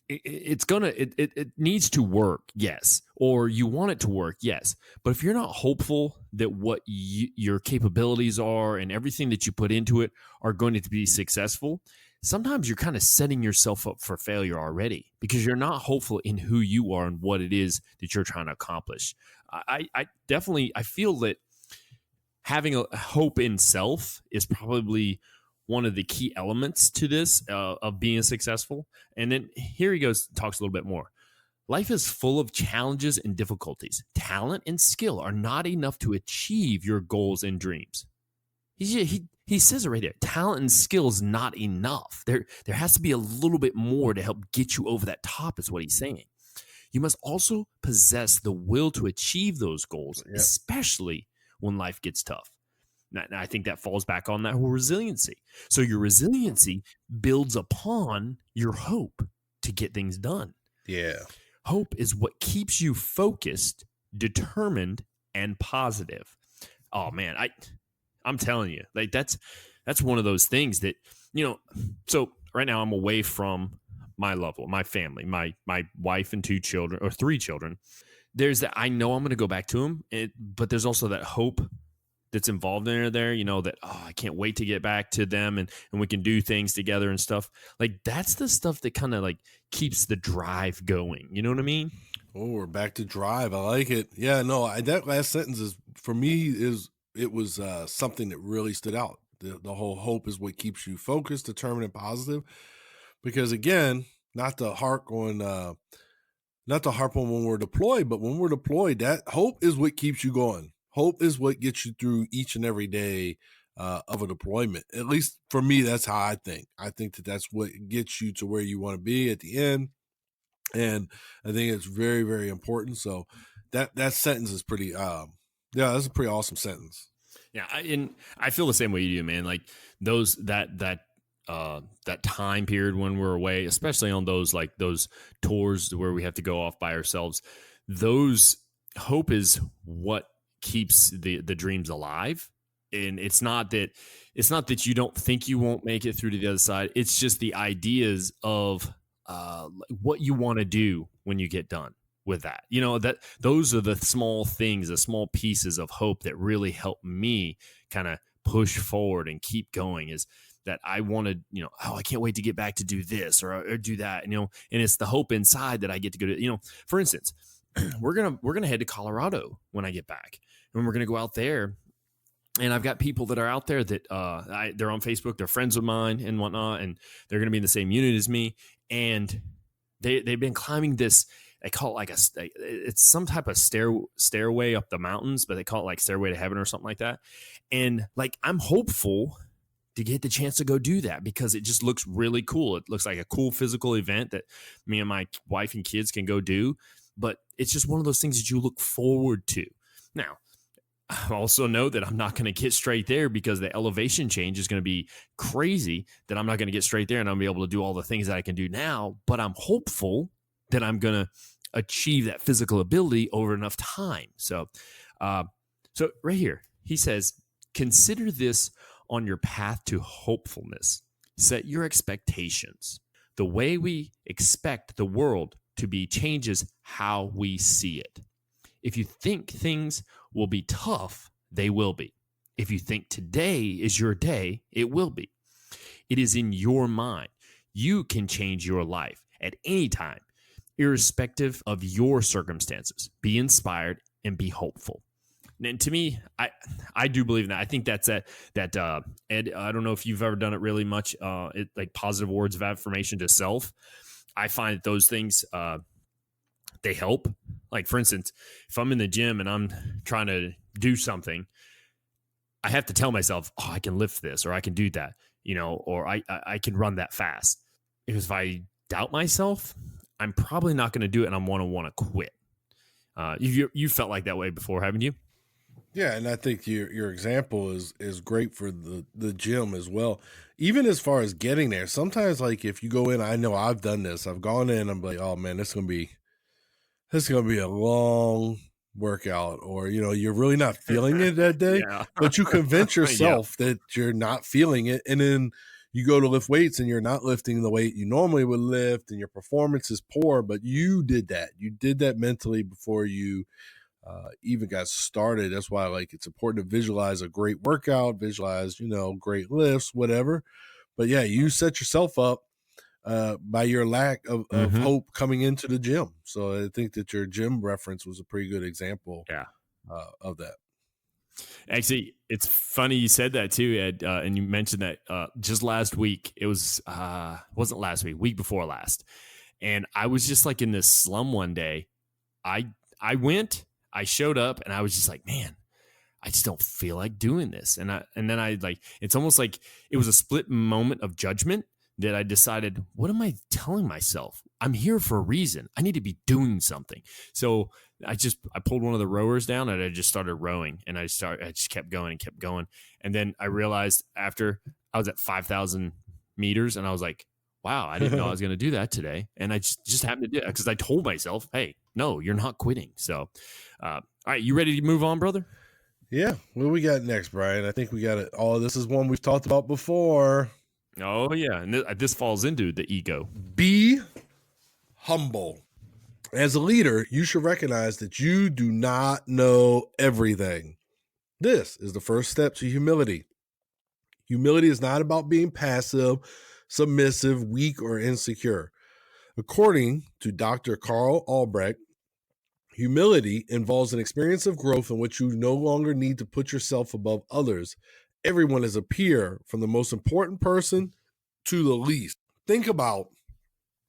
it needs to work, yes, or you want it to work, yes. But if you're not hopeful that what your capabilities are and everything that you put into it are going to be successful, sometimes you're kind of setting yourself up for failure already because you're not hopeful in who you are and what it is that you're trying to accomplish. I feel that having a hope in self is probably one of the key elements to this of being successful. And then here he talks a little bit more. Life is full of challenges and difficulties. Talent and skill are not enough to achieve your goals and dreams. He he says it right there. Talent and skill is not enough. There has to be a little bit more to help get you over that top, is what he's saying. You must also possess the will to achieve those goals, especially when life gets tough. Now, I think that falls back on that whole resiliency. So your resiliency builds upon your hope to get things done. Yeah. Hope is what keeps you focused, determined, and positive. Oh man, I'm telling you, like that's one of those things that, so right now I'm away from my loved one, my family, my wife and 2 children or 3 children. There's that, I know I'm going to go back to them, but there's also that hope that's involved in there, that, I can't wait to get back to them and we can do things together and stuff. Like that's the stuff that kind of like keeps the drive going. You know what I mean? Oh, we're back to drive. I like it. Yeah, no, that last sentence is, for me, it was something that really stood out. The whole hope is what keeps you focused, determined, and positive. Because again, not to harp on when we're deployed, but when we're deployed, that hope is what keeps you going. Hope is what gets you through each and every day of a deployment. At least for me, that's how I think. I think that that's what gets you to where you want to be at the end. And I think it's very, very important. So that sentence is pretty, that's a pretty awesome sentence. Yeah. I feel the same way you do, man. Like those, that time period when we're away, especially on those tours where we have to go off by ourselves, those hope is what keeps the dreams alive. And it's not that you don't think you won't make it through to the other side. It's just the ideas of what you want to do when you get done with that. That those are the small things, the small pieces of hope that really help me kind of push forward and keep going, is that I wanted, I can't wait to get back to do this or do that, and it's the hope inside that I get to go to, for instance, we're going to head to Colorado when I get back, and we're going to go out there. And I've got people that are out there that they're on Facebook, they're friends of mine and whatnot, and they're going to be in the same unit as me. And they've been climbing this, they call it it's some type of stairway up the mountains, but they call it like Stairway to Heaven or something like that. And like, I'm hopeful to get the chance to go do that because it just looks really cool. It looks like a cool physical event that me and my wife and kids can go do. But it's just one of those things that you look forward to. Now, I also know that I'm not going to get straight there because the elevation change is going to be crazy, that I'm not going to get straight there and I'm going to be able to do all the things that I can do now. But I'm hopeful that I'm going to achieve that physical ability over enough time. So right here, he says, consider this on your path to hopefulness. Set your expectations. The way we expect the world to be changes how we see it. If you think things will be tough, they will be. If you think today is your day, it will be. It is in your mind. You can change your life at any time, irrespective of your circumstances. Be inspired and be hopeful. And to me, I do believe in that. I think that's Ed, I don't know if you've ever done it really much, like positive words of affirmation to self. I find that those things, they help. Like, for instance, if I'm in the gym and I'm trying to do something, I have to tell myself, I can lift this, or I can do that, or I can run that fast. Because if I doubt myself, I'm probably not going to do it, and I'm going to want to quit. You felt like that way before, haven't you? Yeah, and I think your example is great for the gym as well. Even as far as getting there, sometimes like if you go in, I know I've done this. I've gone in, I'm like, oh man, this is gonna be a long workout, or you're really not feeling it that day. Yeah. But you convince yourself that you're not feeling it, and then you go to lift weights and you're not lifting the weight you normally would lift, and your performance is poor. But you did that. You did that mentally before you even got started. That's why it's important to visualize a great workout, visualize great lifts, whatever. But yeah, you set yourself up by your lack of hope coming into the gym. So I think that your gym reference was a pretty good example of that. Actually, it's funny you said that too, Ed, and you mentioned that just last week. It wasn't last week before last. And I was just like in this slum one day. I showed up and I was just like, man, I just don't feel like doing this. And then I like, it's almost like it was a split moment of judgment that I decided, what am I telling myself? I'm here for a reason. I need to be doing something. So I pulled one of the rowers down and I just started rowing, and I just kept going and kept going. And then I realized after I was at 5,000 meters, and I was like, wow, I didn't know I was going to do that today. And I just happened to do it because I told myself, hey, no, you're not quitting. So, all right, you ready to move on, brother? Yeah. What we got next, Brian? I think we got it. Oh, this is one we've talked about before. Oh, yeah. And this falls into the ego. Be humble. As a leader, you should recognize that you do not know everything. This is the first step to humility. Humility is not about being passive, submissive, weak, or insecure. According to Dr. Carl Albrecht, humility involves an experience of growth in which you no longer need to put yourself above others. Everyone is a peer, from the most important person to the least. Think about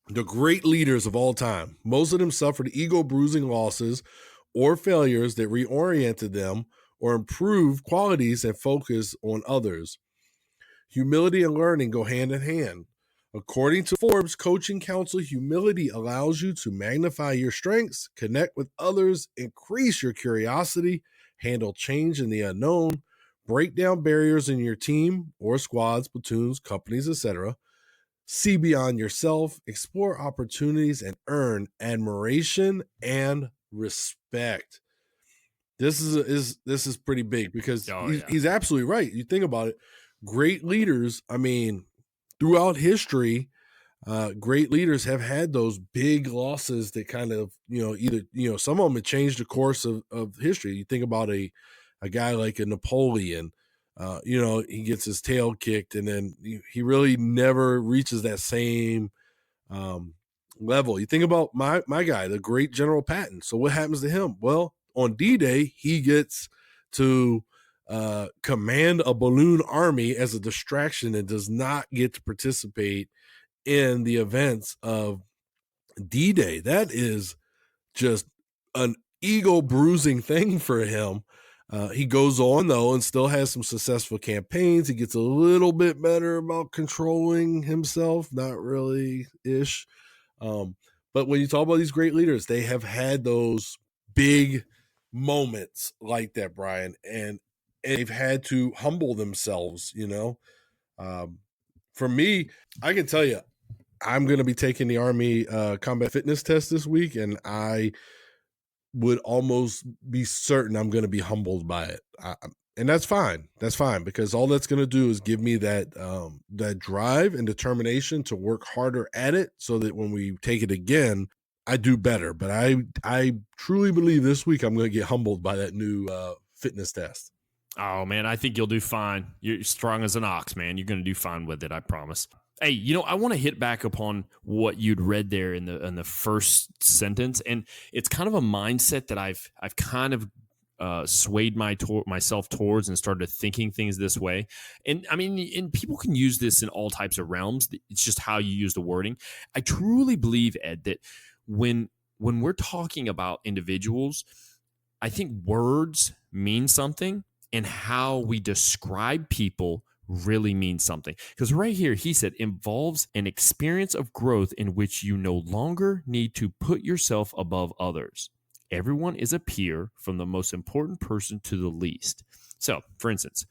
the great leaders of all time. Most of them suffered ego-bruising losses or failures that reoriented them or improved qualities and focus on others. Humility and learning go hand in hand. According to Forbes Coaching Council, humility allows you to magnify your strengths, connect with others, increase your curiosity, handle change in the unknown, break down barriers in your team or squads, platoons, companies, etc., see beyond yourself, explore opportunities, and earn admiration and respect. This is pretty big because he's absolutely right. You think about it, great leaders, I mean, throughout history, great leaders have had those big losses that kind of, either, some of them have changed the course of history. You think about a guy like a Napoleon, he gets his tail kicked and then he really never reaches that same level. You think about my guy, the great General Patton. So what happens to him? Well, on D-Day, he gets to command a balloon army as a distraction and does not get to participate in the events of D-Day. That is just an ego-bruising thing for him. He goes on, though, and still has some successful campaigns. He gets a little bit better about controlling himself, not really-ish. But when you talk about these great leaders, they have had those big moments like that, Brian, and they've had to humble themselves, For me, I can tell you, I'm going to be taking the Army combat fitness test this week, and I would almost be certain I'm going to be humbled by it. And that's fine. That's fine, because all that's going to do is give me that drive and determination to work harder at it so that when we take it again, I do better. But I truly believe this week I'm going to get humbled by that new fitness test. Oh, man, I think you'll do fine. You're strong as an ox, man. You're going to do fine with it, I promise. Hey, I want to hit back upon what you'd read there in the first sentence, and it's kind of a mindset that I've kind of swayed myself towards and started thinking things this way. And I mean, and people can use this in all types of realms. It's just how you use the wording. I truly believe, Ed, that when we're talking about individuals, I think words mean something, and how we describe people really means something. Because right here, he said, involves an experience of growth in which you no longer need to put yourself above others. Everyone is a peer, from the most important person to the least. So, for instance,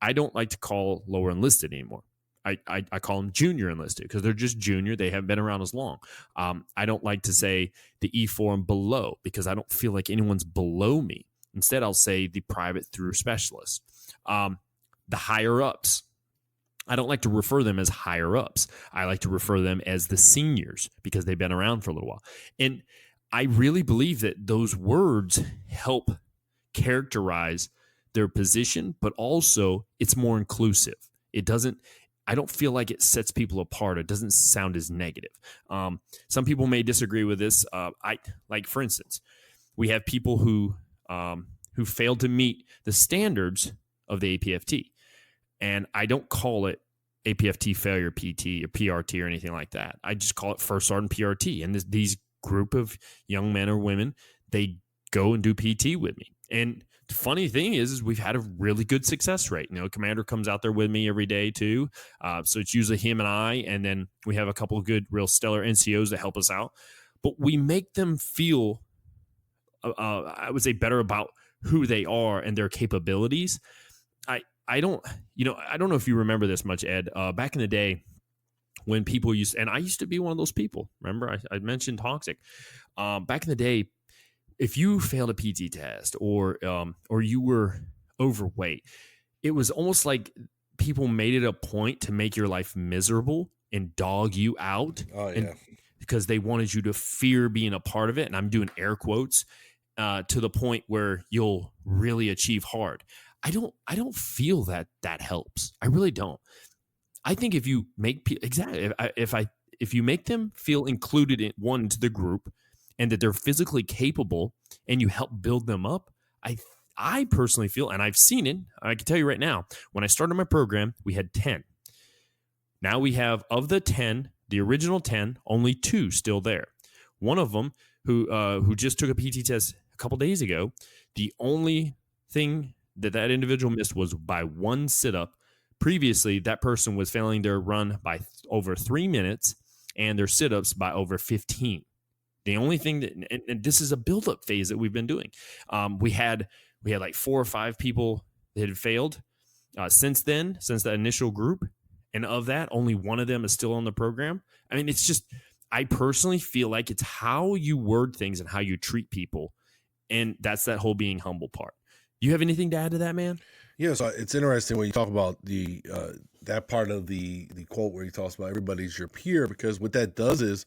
I don't like to call lower enlisted anymore. I call them junior enlisted because they're just junior. They haven't been around as long. I don't like to say the E4 and below because I don't feel like anyone's below me. Instead, I'll say the private through specialist. The higher ups. I don't like to refer them as higher ups. I like to refer them as the seniors because they've been around for a little while. And I really believe that those words help characterize their position, but also it's more inclusive. I don't feel like it sets people apart. It doesn't sound as negative. Some people may disagree with this. For instance, we have people who failed to meet the standards of the APFT. And I don't call it APFT failure PT or PRT or anything like that. I just call it first sergeant PRT. And these group of young men or women, they go and do PT with me. And the funny thing is we've had a really good success rate. Commander comes out there with me every day too. So it's usually him and I, and then we have a couple of good, real stellar NCOs that help us out. But we make them feel, I would say, better about who they are and their capabilities. I don't know if you remember this much, Ed. Back in the day, when people and I used to be one of those people. Remember, I mentioned toxic. Back in the day, if you failed a PT test or you were overweight, it was almost like people made it a point to make your life miserable and dog you out. Oh, yeah. Because they wanted you to fear being a part of it. And I'm doing air quotes to the point where you'll really achieve hard. I don't feel that helps. I really don't. I think if you make if you make them feel included into the group and that they're physically capable and you help build them up, I personally feel, and I've seen it, I can tell you right now, when I started my program, we had 10. Now we have, of the 10, the original 10, only 2 still there. One of them, who just took a PT test a couple days ago, the only thing that individual missed was by 1 sit-up. Previously, that person was failing their run by over 3 minutes and their sit-ups by over 15. The only thing that, and this is a build-up phase that we've been doing. We had like 4 or 5 people that had failed since that initial group. And of that, only one of them is still on the program. I mean, it's just, I personally feel like it's how you word things and how you treat people. And that's that whole being humble part. You have anything to add to that, man? Yeah, so it's interesting when you talk about the that part of the quote where he talks about everybody's your peer, because what that does is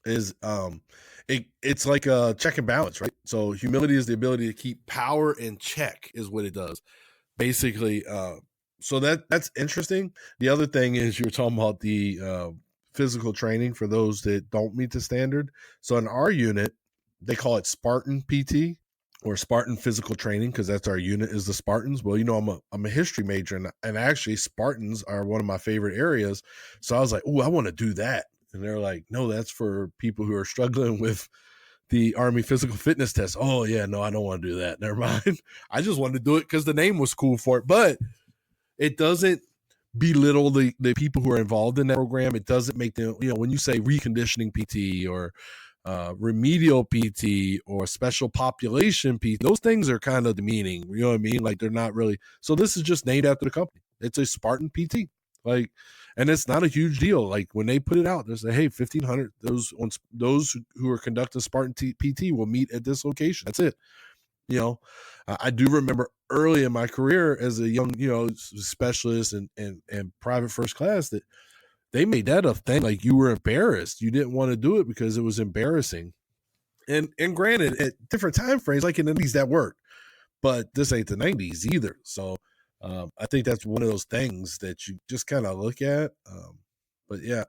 it's like a check and balance, right? So humility is the ability to keep power in check, is what it does, basically. So that's interesting. The other thing is you're talking about the physical training for those that don't meet the standard. So in our unit, they call it Spartan PT or Spartan physical training, because that's our unit, is the Spartans. Well, I'm a history major, and actually Spartans are one of my favorite areas. So I was like, oh, I want to do that. And they're like, no, that's for people who are struggling with the Army physical fitness test. Oh yeah, no, I don't want to do that. Never mind. I just wanted to do it because the name was cool for it. But it doesn't belittle the people who are involved in that program. It doesn't make them, when you say reconditioning PT or remedial PT or special population PT, those things are kind of demeaning. You know what I mean? Like, they're not really. So this is just named after the company. It's a Spartan PT. Like, and it's not a huge deal. Like, when they put it out, they say, hey, 1,500, those who are conducting Spartan PT will meet at this location. That's it. I do remember early in my career as a young, specialist and private first class, that they made that a thing. Like, you were embarrassed. You didn't want to do it because it was embarrassing. And granted, at different time frames, like in the 80s, that worked. But this ain't the 90s either. So I think that's one of those things that you just kind of look at. But yeah,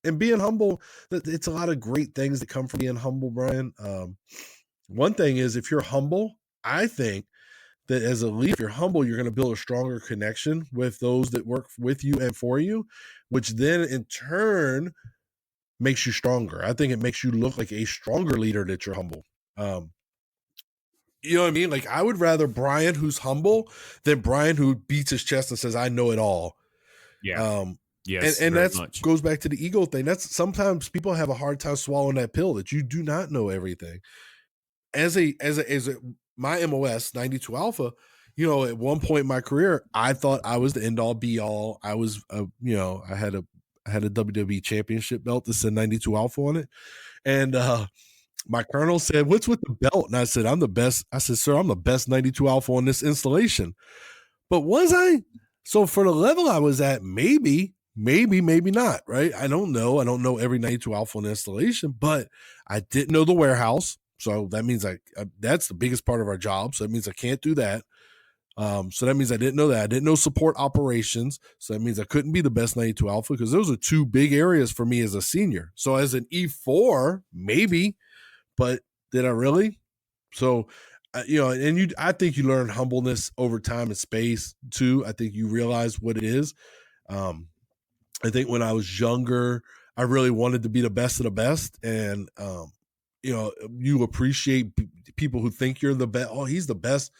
and being humble, it's a lot of great things that come from being humble, Brian. One thing is, if you're humble, I think that as a leader, if you're humble, you're going to build a stronger connection with those that work with you and for you, which then in turn makes you stronger. I think it makes you look like a stronger leader that you're humble. You know what I mean? Like, I would rather Brian who's humble than Brian who beats his chest and says, I know it all. Yeah. Yes, and that goes back to the ego thing. That's sometimes people have a hard time swallowing that pill that you do not know everything. As my MOS 92 Alpha, at one point in my career, I thought I was the end all be all. I was, I had a WWE championship belt that said 92 Alpha on it. And, my colonel said, what's with the belt? And I said, I'm the best. I said, sir, I'm the best 92 Alpha on this installation. But was I? So for the level I was at, maybe not, right? I don't know. I don't know every 92 Alpha on the installation, but I didn't know the warehouse. So that means that's the biggest part of our job. So that means I can't do that. So that means I didn't know that. I didn't know support operations. So that means I couldn't be the best 92 Alpha, because those are 2 big areas for me as a senior. So as an E4, maybe, but did I really? So, I think you learn humbleness over time and space too. I think you realize what it is. I think when I was younger, I really wanted to be the best of the best. And, you appreciate people who think you're the best. Oh, he's the best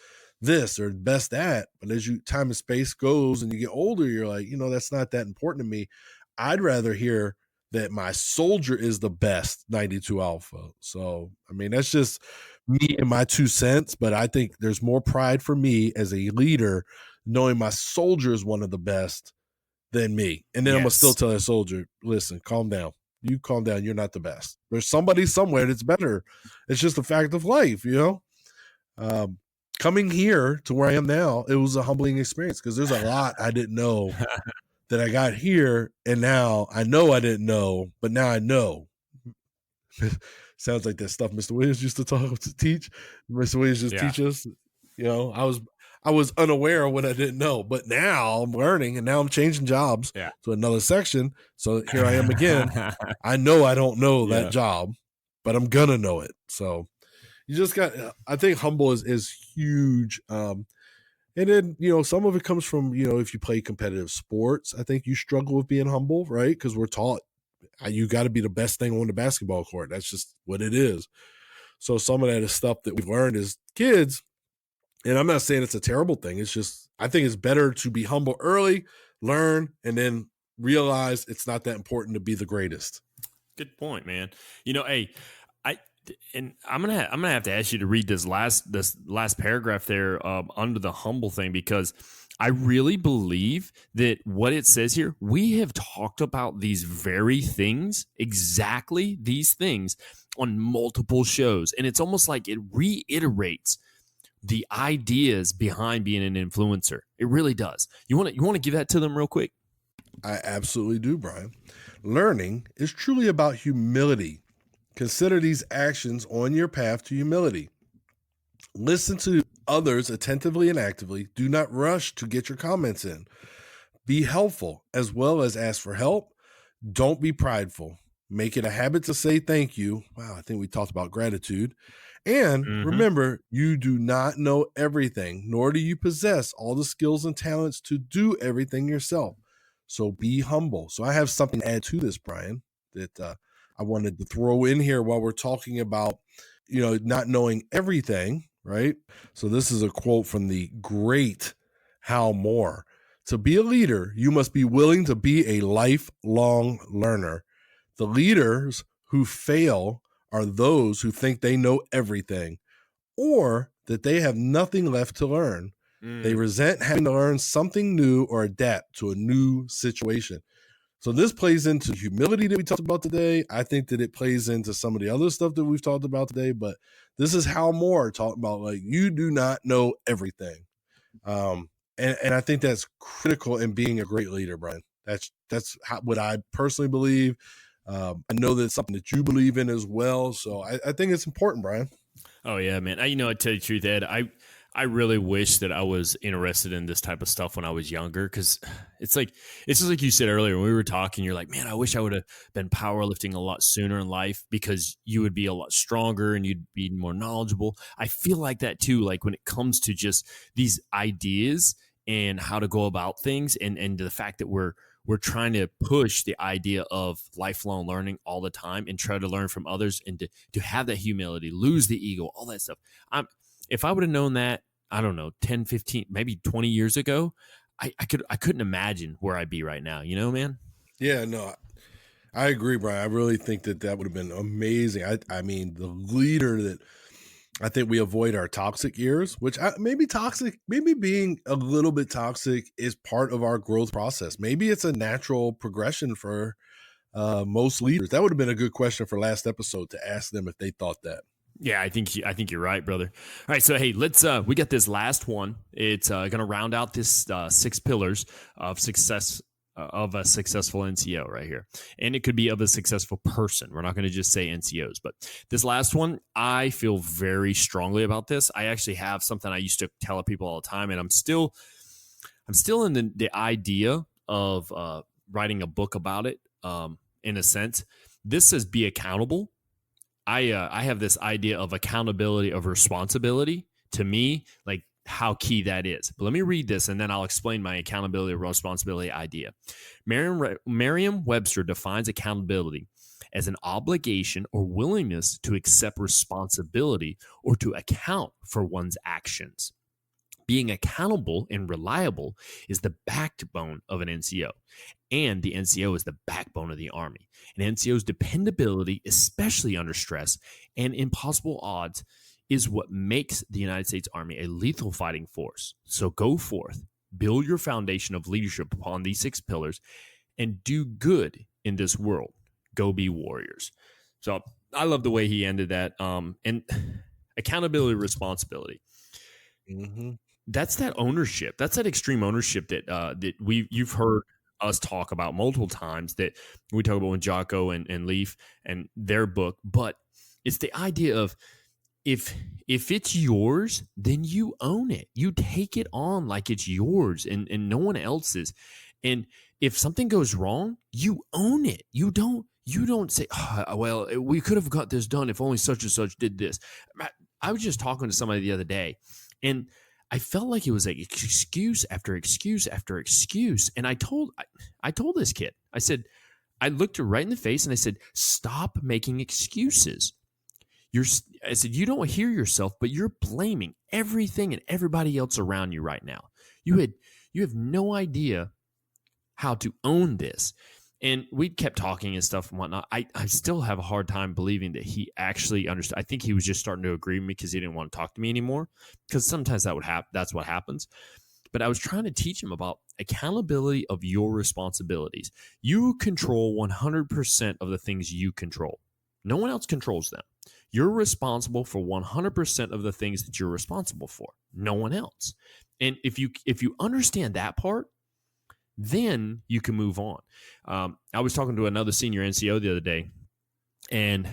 this or best at. But as time and space goes and you get older, you're like, that's not that important to me. I'd rather hear that my soldier is the best 92 alpha. So, I mean, that's just me and my 2 cents, but I think there's more pride for me as a leader knowing my soldier is one of the best than me. And then I'm going to still tell that soldier, listen, calm down. You calm down. You're not the best. There's somebody somewhere that's better. It's just a fact of life, coming here to where I am now, it was a humbling experience because there's a lot I didn't know that I got here, and now I know I didn't know, but now I know. Sounds like that stuff Mr. Williams used to teach. Mr. Williams just teach us. I was unaware of what I didn't know, but now I'm learning, and now I'm changing jobs to another section. So here I am again. I know I don't know that job, but I'm gonna know it. So you just got. I think humble is huge. And then, some of it comes from, if you play competitive sports, I think you struggle with being humble, right? Because we're taught you got to be the best thing on the basketball court. That's just what it is. So some of that is stuff that we've learned as kids. And I'm not saying it's a terrible thing. It's just, I think it's better to be humble early, learn, and then realize it's not that important to be the greatest. Good point, man. I'm gonna have to ask you to read this last paragraph there under the humble thing, because I really believe that what it says here, we have talked about these very things, exactly these things, on multiple shows, and it's almost like it reiterates the ideas behind being an influencer. It really does. You want to give that to them real quick? I absolutely do, Brian. Learning is truly about humility. Consider these actions on your path to humility. Listen to others attentively and actively. Do not rush to get your comments in. Be helpful as well as ask for help. Don't be prideful. Make it a habit to say thank you. Wow, I think we talked about gratitude. And remember, you do not know everything, nor do you possess all the skills and talents to do everything yourself. So be humble. So I have something to add to this, Brian, that I wanted to throw in here while we're talking about, not knowing everything, right? So this is a quote from the great Hal Moore. To be a leader, you must be willing to be a lifelong learner. The leaders who fail are those who think they know everything or that they have nothing left to learn. They resent having to learn something new or adapt to a new situation. So this plays into humility that we talked about today. I think that it plays into some of the other stuff that we've talked about today, but this is Hal Moore talking about, like, you do not know everything. And I think that's critical in being a great leader, Brian. That's what I personally believe. I know that's something that you believe in as well. So I think it's important, Brian. Oh yeah, man. I tell you the truth, Ed, I really wish that I was interested in this type of stuff when I was younger, because it's just like you said earlier when we were talking. You're like, man, I wish I would have been powerlifting a lot sooner in life, because you would be a lot stronger and you'd be more knowledgeable. I feel like that too, like when it comes to just these ideas and how to go about things, and the fact that we're trying to push the idea of lifelong learning all the time and try to learn from others, and to have that humility, lose the ego, all that stuff. If I would have known that, I don't know, 10, 15, maybe 20 years ago, I couldn't imagine where I'd be right now, man? Yeah, no, I agree, Brian. I really think that would have been amazing. I mean, the leader that I think we avoid our toxic years, which maybe being a little bit toxic is part of our growth process. Maybe it's a natural progression for most leaders. That would have been a good question for last episode to ask them if they thought that. Yeah, I think you're right, brother. All right, so hey, let's we got this last one. It's going to round out this 6 pillars of success of a successful NCO right here. And it could be of a successful person. We're not going to just say NCOs, but this last one, I feel very strongly about this. I actually have something I used to tell people all the time, and I'm still in the idea of writing a book about it. In a sense, this says be accountable. I have this idea of accountability, of responsibility. To me, like how key that is. But let me read this, and then I'll explain my accountability or responsibility idea. Merriam-Webster defines accountability as an obligation or willingness to accept responsibility or to account for one's actions. Being accountable and reliable is the backbone of an NCO. And the NCO is the backbone of the Army. An NCO's dependability, especially under stress and impossible odds, is what makes the United States Army a lethal fighting force. So go forth, build your foundation of leadership upon these 6 pillars, and do good in this world. Go be warriors. So I love the way he ended that. And accountability, responsibility. Mm-hmm. That's that ownership. That's that extreme ownership that you've heard us talk about multiple times, that we talk about with Jocko and Leaf and their book. But it's the idea of, if it's yours, then you own it. You take it on like it's yours and no one else's. And if something goes wrong, you own it. You don't say, oh, well, we could have got this done if only such and such did this. I was just talking to somebody the other day, and I felt like it was like excuse after excuse after excuse. And I told this kid, I said, I looked her right in the face and I said, stop making excuses. I said, you don't hear yourself, but you're blaming everything and everybody else around you right now. You have no idea how to own this. And we kept talking and stuff and whatnot. I still have a hard time believing that he actually understood. I think he was just starting to agree with me because he didn't want to talk to me anymore. Because sometimes that's what happens. But I was trying to teach him about accountability of your responsibilities. You control 100% of the things you control. No one else controls them. You're responsible for 100% of the things that you're responsible for. No one else. And if you understand that part, then you can move on. I was talking to another senior NCO the other day, and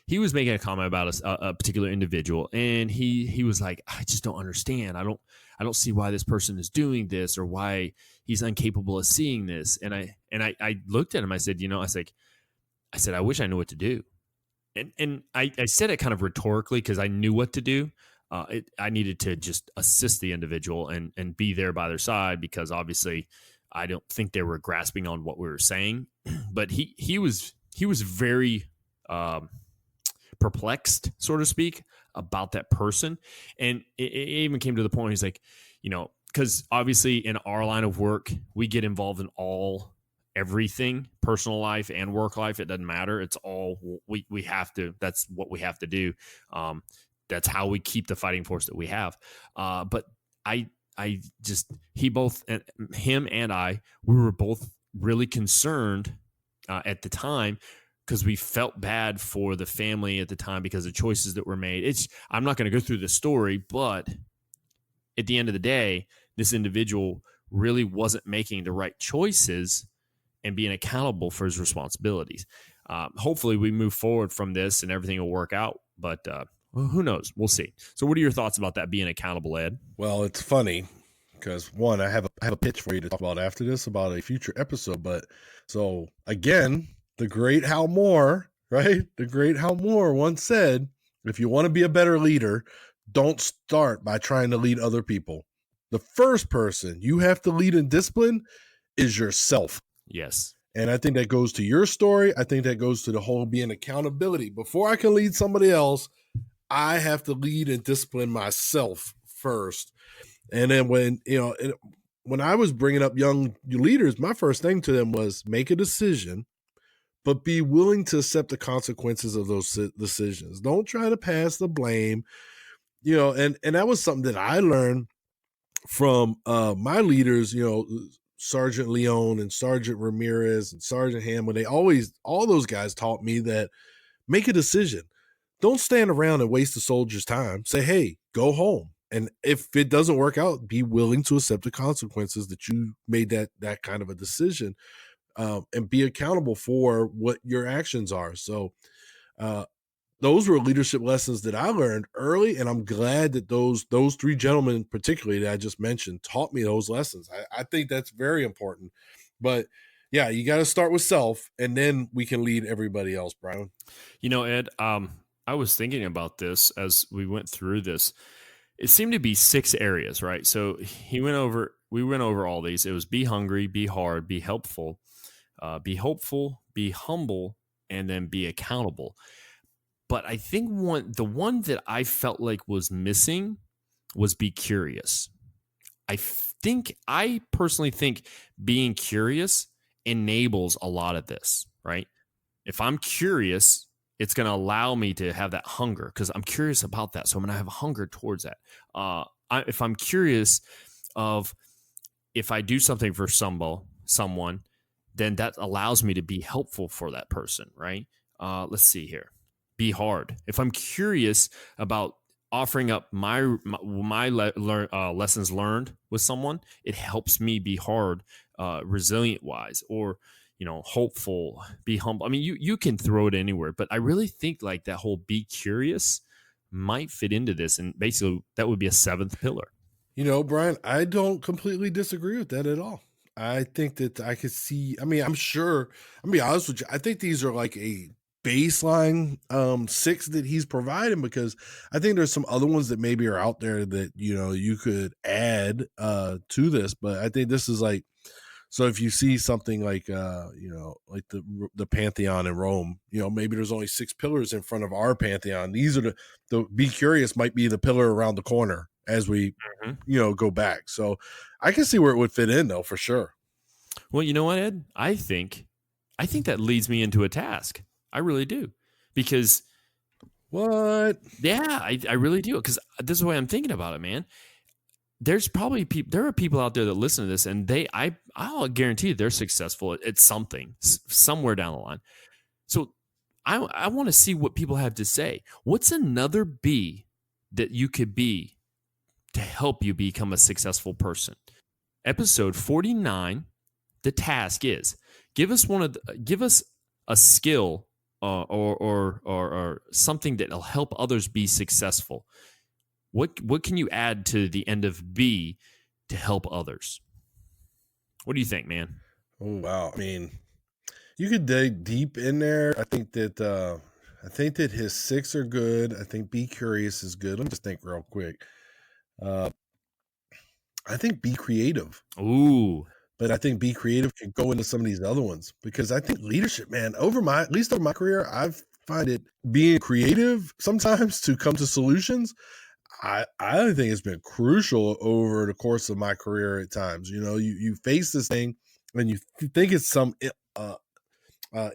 he was making a comment about a particular individual, and he was like, I just don't understand. I don't see why this person is doing this, or why he's incapable of seeing this. And I looked at him. I said, I said, I wish I knew what to do. And I said it kind of rhetorically because I knew what to do. I needed to just assist the individual and be there by their side, because obviously I don't think they were grasping on what we were saying. But he was very perplexed, so to speak, about that person. And it even came to the point he's like, because obviously in our line of work, we get involved in everything, personal life and work life. It doesn't matter. It's all we have to. That's what we have to do. That's how we keep the fighting force that we have. But him and I, we were both really concerned at the time, because we felt bad for the family at the time because of choices that were made. I'm not going to go through the story, but at the end of the day, this individual really wasn't making the right choices and being accountable for his responsibilities. Hopefully we move forward from this and everything will work out, but well, who knows? We'll see. So what are your thoughts about that being accountable, Ed? Well, it's funny because, one, I have a pitch for you to talk about after this about a future episode. But so again, the great Hal Moore, right? The great Hal Moore once said, if you want to be a better leader, don't start by trying to lead other people. The first person you have to lead in discipline is yourself. Yes. And I think that goes to your story. I think that goes to the whole being accountability. Before I can lead somebody else, I have to lead and discipline myself first. And then when I was bringing up young leaders, my first thing to them was make a decision, but be willing to accept the consequences of those decisions. Don't try to pass the blame, and that was something that I learned from my leaders, Sergeant Leon and Sergeant Ramirez and Sergeant Hammond. All those guys taught me that make a decision. Don't stand around and waste the soldier's time. Say, hey, go home. And if it doesn't work out, be willing to accept the consequences that you made that kind of a decision, and be accountable for what your actions are. So those were leadership lessons that I learned early, and I'm glad that those 3 gentlemen particularly that I just mentioned taught me those lessons. I think that's very important. But yeah, you got to start with self, and then we can lead everybody else, Brian. Ed, I was thinking about this as we went through this. It seemed to be 6 areas, right? So we went over all these. It was be hungry, be hard, be helpful, be hopeful, be humble, and then be accountable. But I think the one that I felt like was missing was be curious. I personally think being curious enables a lot of this, right? If I'm curious, it's going to allow me to have that hunger because I'm curious about that. So I'm going to have a hunger towards that. If I'm curious of if I do something for someone, then that allows me to be helpful for that person, right? Let's see here. Be hard. If I'm curious about offering up my lessons learned with someone, it helps me be hard, resilient wise, or hopeful, be humble. I mean, you can throw it anywhere, but I really think like that whole be curious might fit into this, and basically that would be a seventh pillar. Brian, I don't completely disagree with that at all. I think that I could see, I'm sure, I'm be honest with you, I think these are like a baseline 6 that he's providing, because I think there's some other ones that maybe are out there that, you could add to this, but I think this is like, so if you see something like, like the Pantheon in Rome, maybe there's only 6 pillars in front of our Pantheon. These are the be curious might be the pillar around the corner as we, go back. So I can see where it would fit in though, for sure. Well, you know what, Ed? I think that leads me into a task. I really do. Because what? Yeah, I really do. Because this is the way I'm thinking about it, man. There's probably there are people out there that listen to this, and I'll guarantee they're successful at something somewhere down the line. So I want to see what people have to say. What's another B that you could be to help you become a successful person? Episode 49. The task is give us a skill or something that'll help others be successful. What can you add to the end of B to help others? What do you think, man? Oh, wow. I mean, you could dig deep in there. I think that his 6 are good. I think be curious is good. Let me just think real quick. I think be creative. Ooh. But I think be creative can go into some of these other ones, because I think leadership, man, at least over my career, I've find it being creative sometimes to come to solutions. I think it's been crucial over the course of my career at times. You face this thing and you think it's some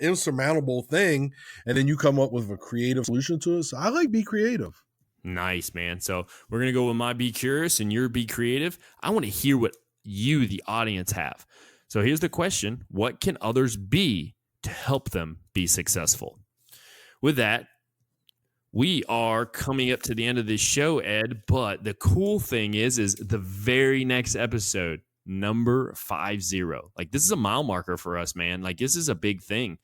insurmountable thing, and then you come up with a creative solution to it. So I like be creative. Nice, man. So we're going to go with my be curious and your be creative. I want to hear what you, the audience, have. So here's the question. What can others be to help them be successful? With that, we are coming up to the end of this show, Ed, but the cool thing is the very next episode, number 50. Like, this is a mile marker for us, man. Like, this is a big thing.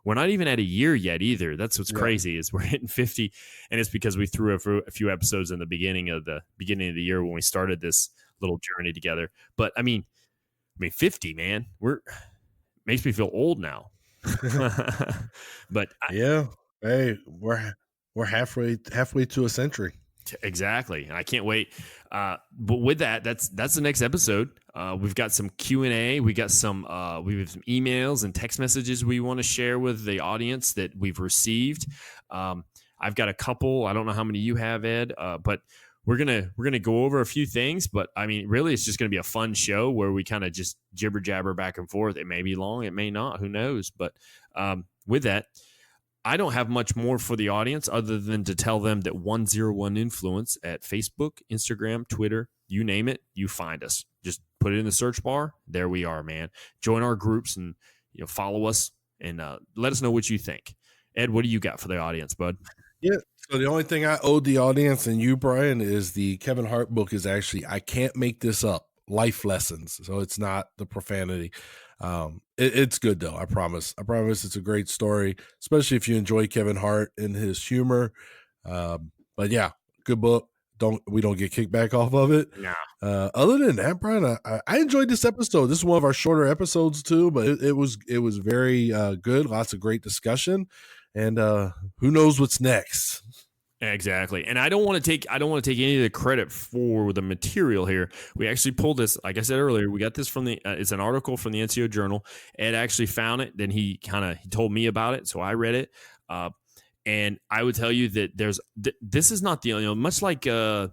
We're not even at a year yet either. That's what's crazy is we're hitting 50, and it's because we threw a few episodes in the beginning of the year when we started this little journey together. But I mean 50, man. Makes me feel old now. But yeah, hey, we're halfway to a century. Exactly, and I can't wait. But with that's the next episode. We've got some Q&A. We got some emails and text messages we want to share with the audience that we've received. I've got a couple. I don't know how many you have, Ed, but we're gonna go over a few things. But I mean, really, it's just gonna be a fun show where we kind of just jibber jabber back and forth. It may be long, it may not. Who knows? But with that, I don't have much more for the audience other than to tell them that 101 Influence at Facebook, Instagram, Twitter, you name it, you find us. Just put it in the search bar. There we are, man. Join our groups and follow us and let us know what you think. Ed, what do you got for the audience, bud? Yeah. So the only thing I owed the audience and you, Brian, is the Kevin Hart book is actually, I can't make this up, life lessons. So it's not the profanity. It's good though. I promise it's a great story, especially if you enjoy Kevin Hart and his humor. But yeah, good book. We don't get kickback off of it. Nah. Other than that, Brian, I enjoyed this episode. This is one of our shorter episodes too, but it was very good. Lots of great discussion, and who knows what's next. Exactly. And I don't want to take any of the credit for the material here. We actually pulled this, like I said earlier, we got this from it's an article from the NCO Journal. Ed actually found it. Then he told me about it. So I read it. And I would tell you that this is not the much like the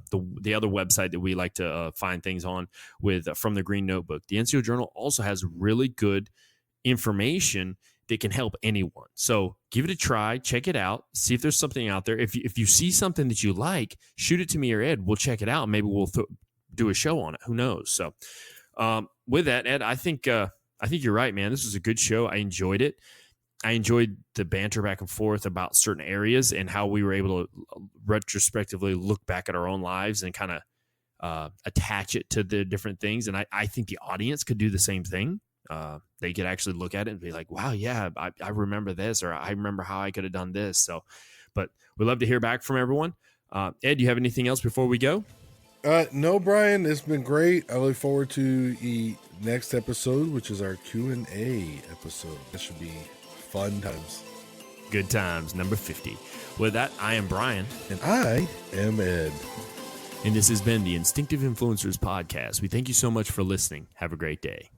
other website that we like to find things on with from the Green Notebook. The NCO Journal also has really good information that can help anyone. So give it a try, check it out, see if there's something out there. If you see something that you like, shoot it to me or Ed. We'll check it out. Maybe we'll do a show on it. Who knows? So with that, Ed, I think you're right, man. This was a good show. I enjoyed it. I enjoyed the banter back and forth about certain areas and how we were able to retrospectively look back at our own lives and kind of attach it to the different things. And I think the audience could do the same thing. They could actually look at it and be like, wow, yeah, I remember this, or I remember how I could have done this. So, but we'd love to hear back from everyone. Ed, do you have anything else before we go? No, Brian, it's been great. I look forward to the next episode, which is our Q&A episode. This should be fun times. Good times, number 50. With that, I am Brian. And I am Ed. And this has been the Instinctive Influencers podcast. We thank you so much for listening. Have a great day.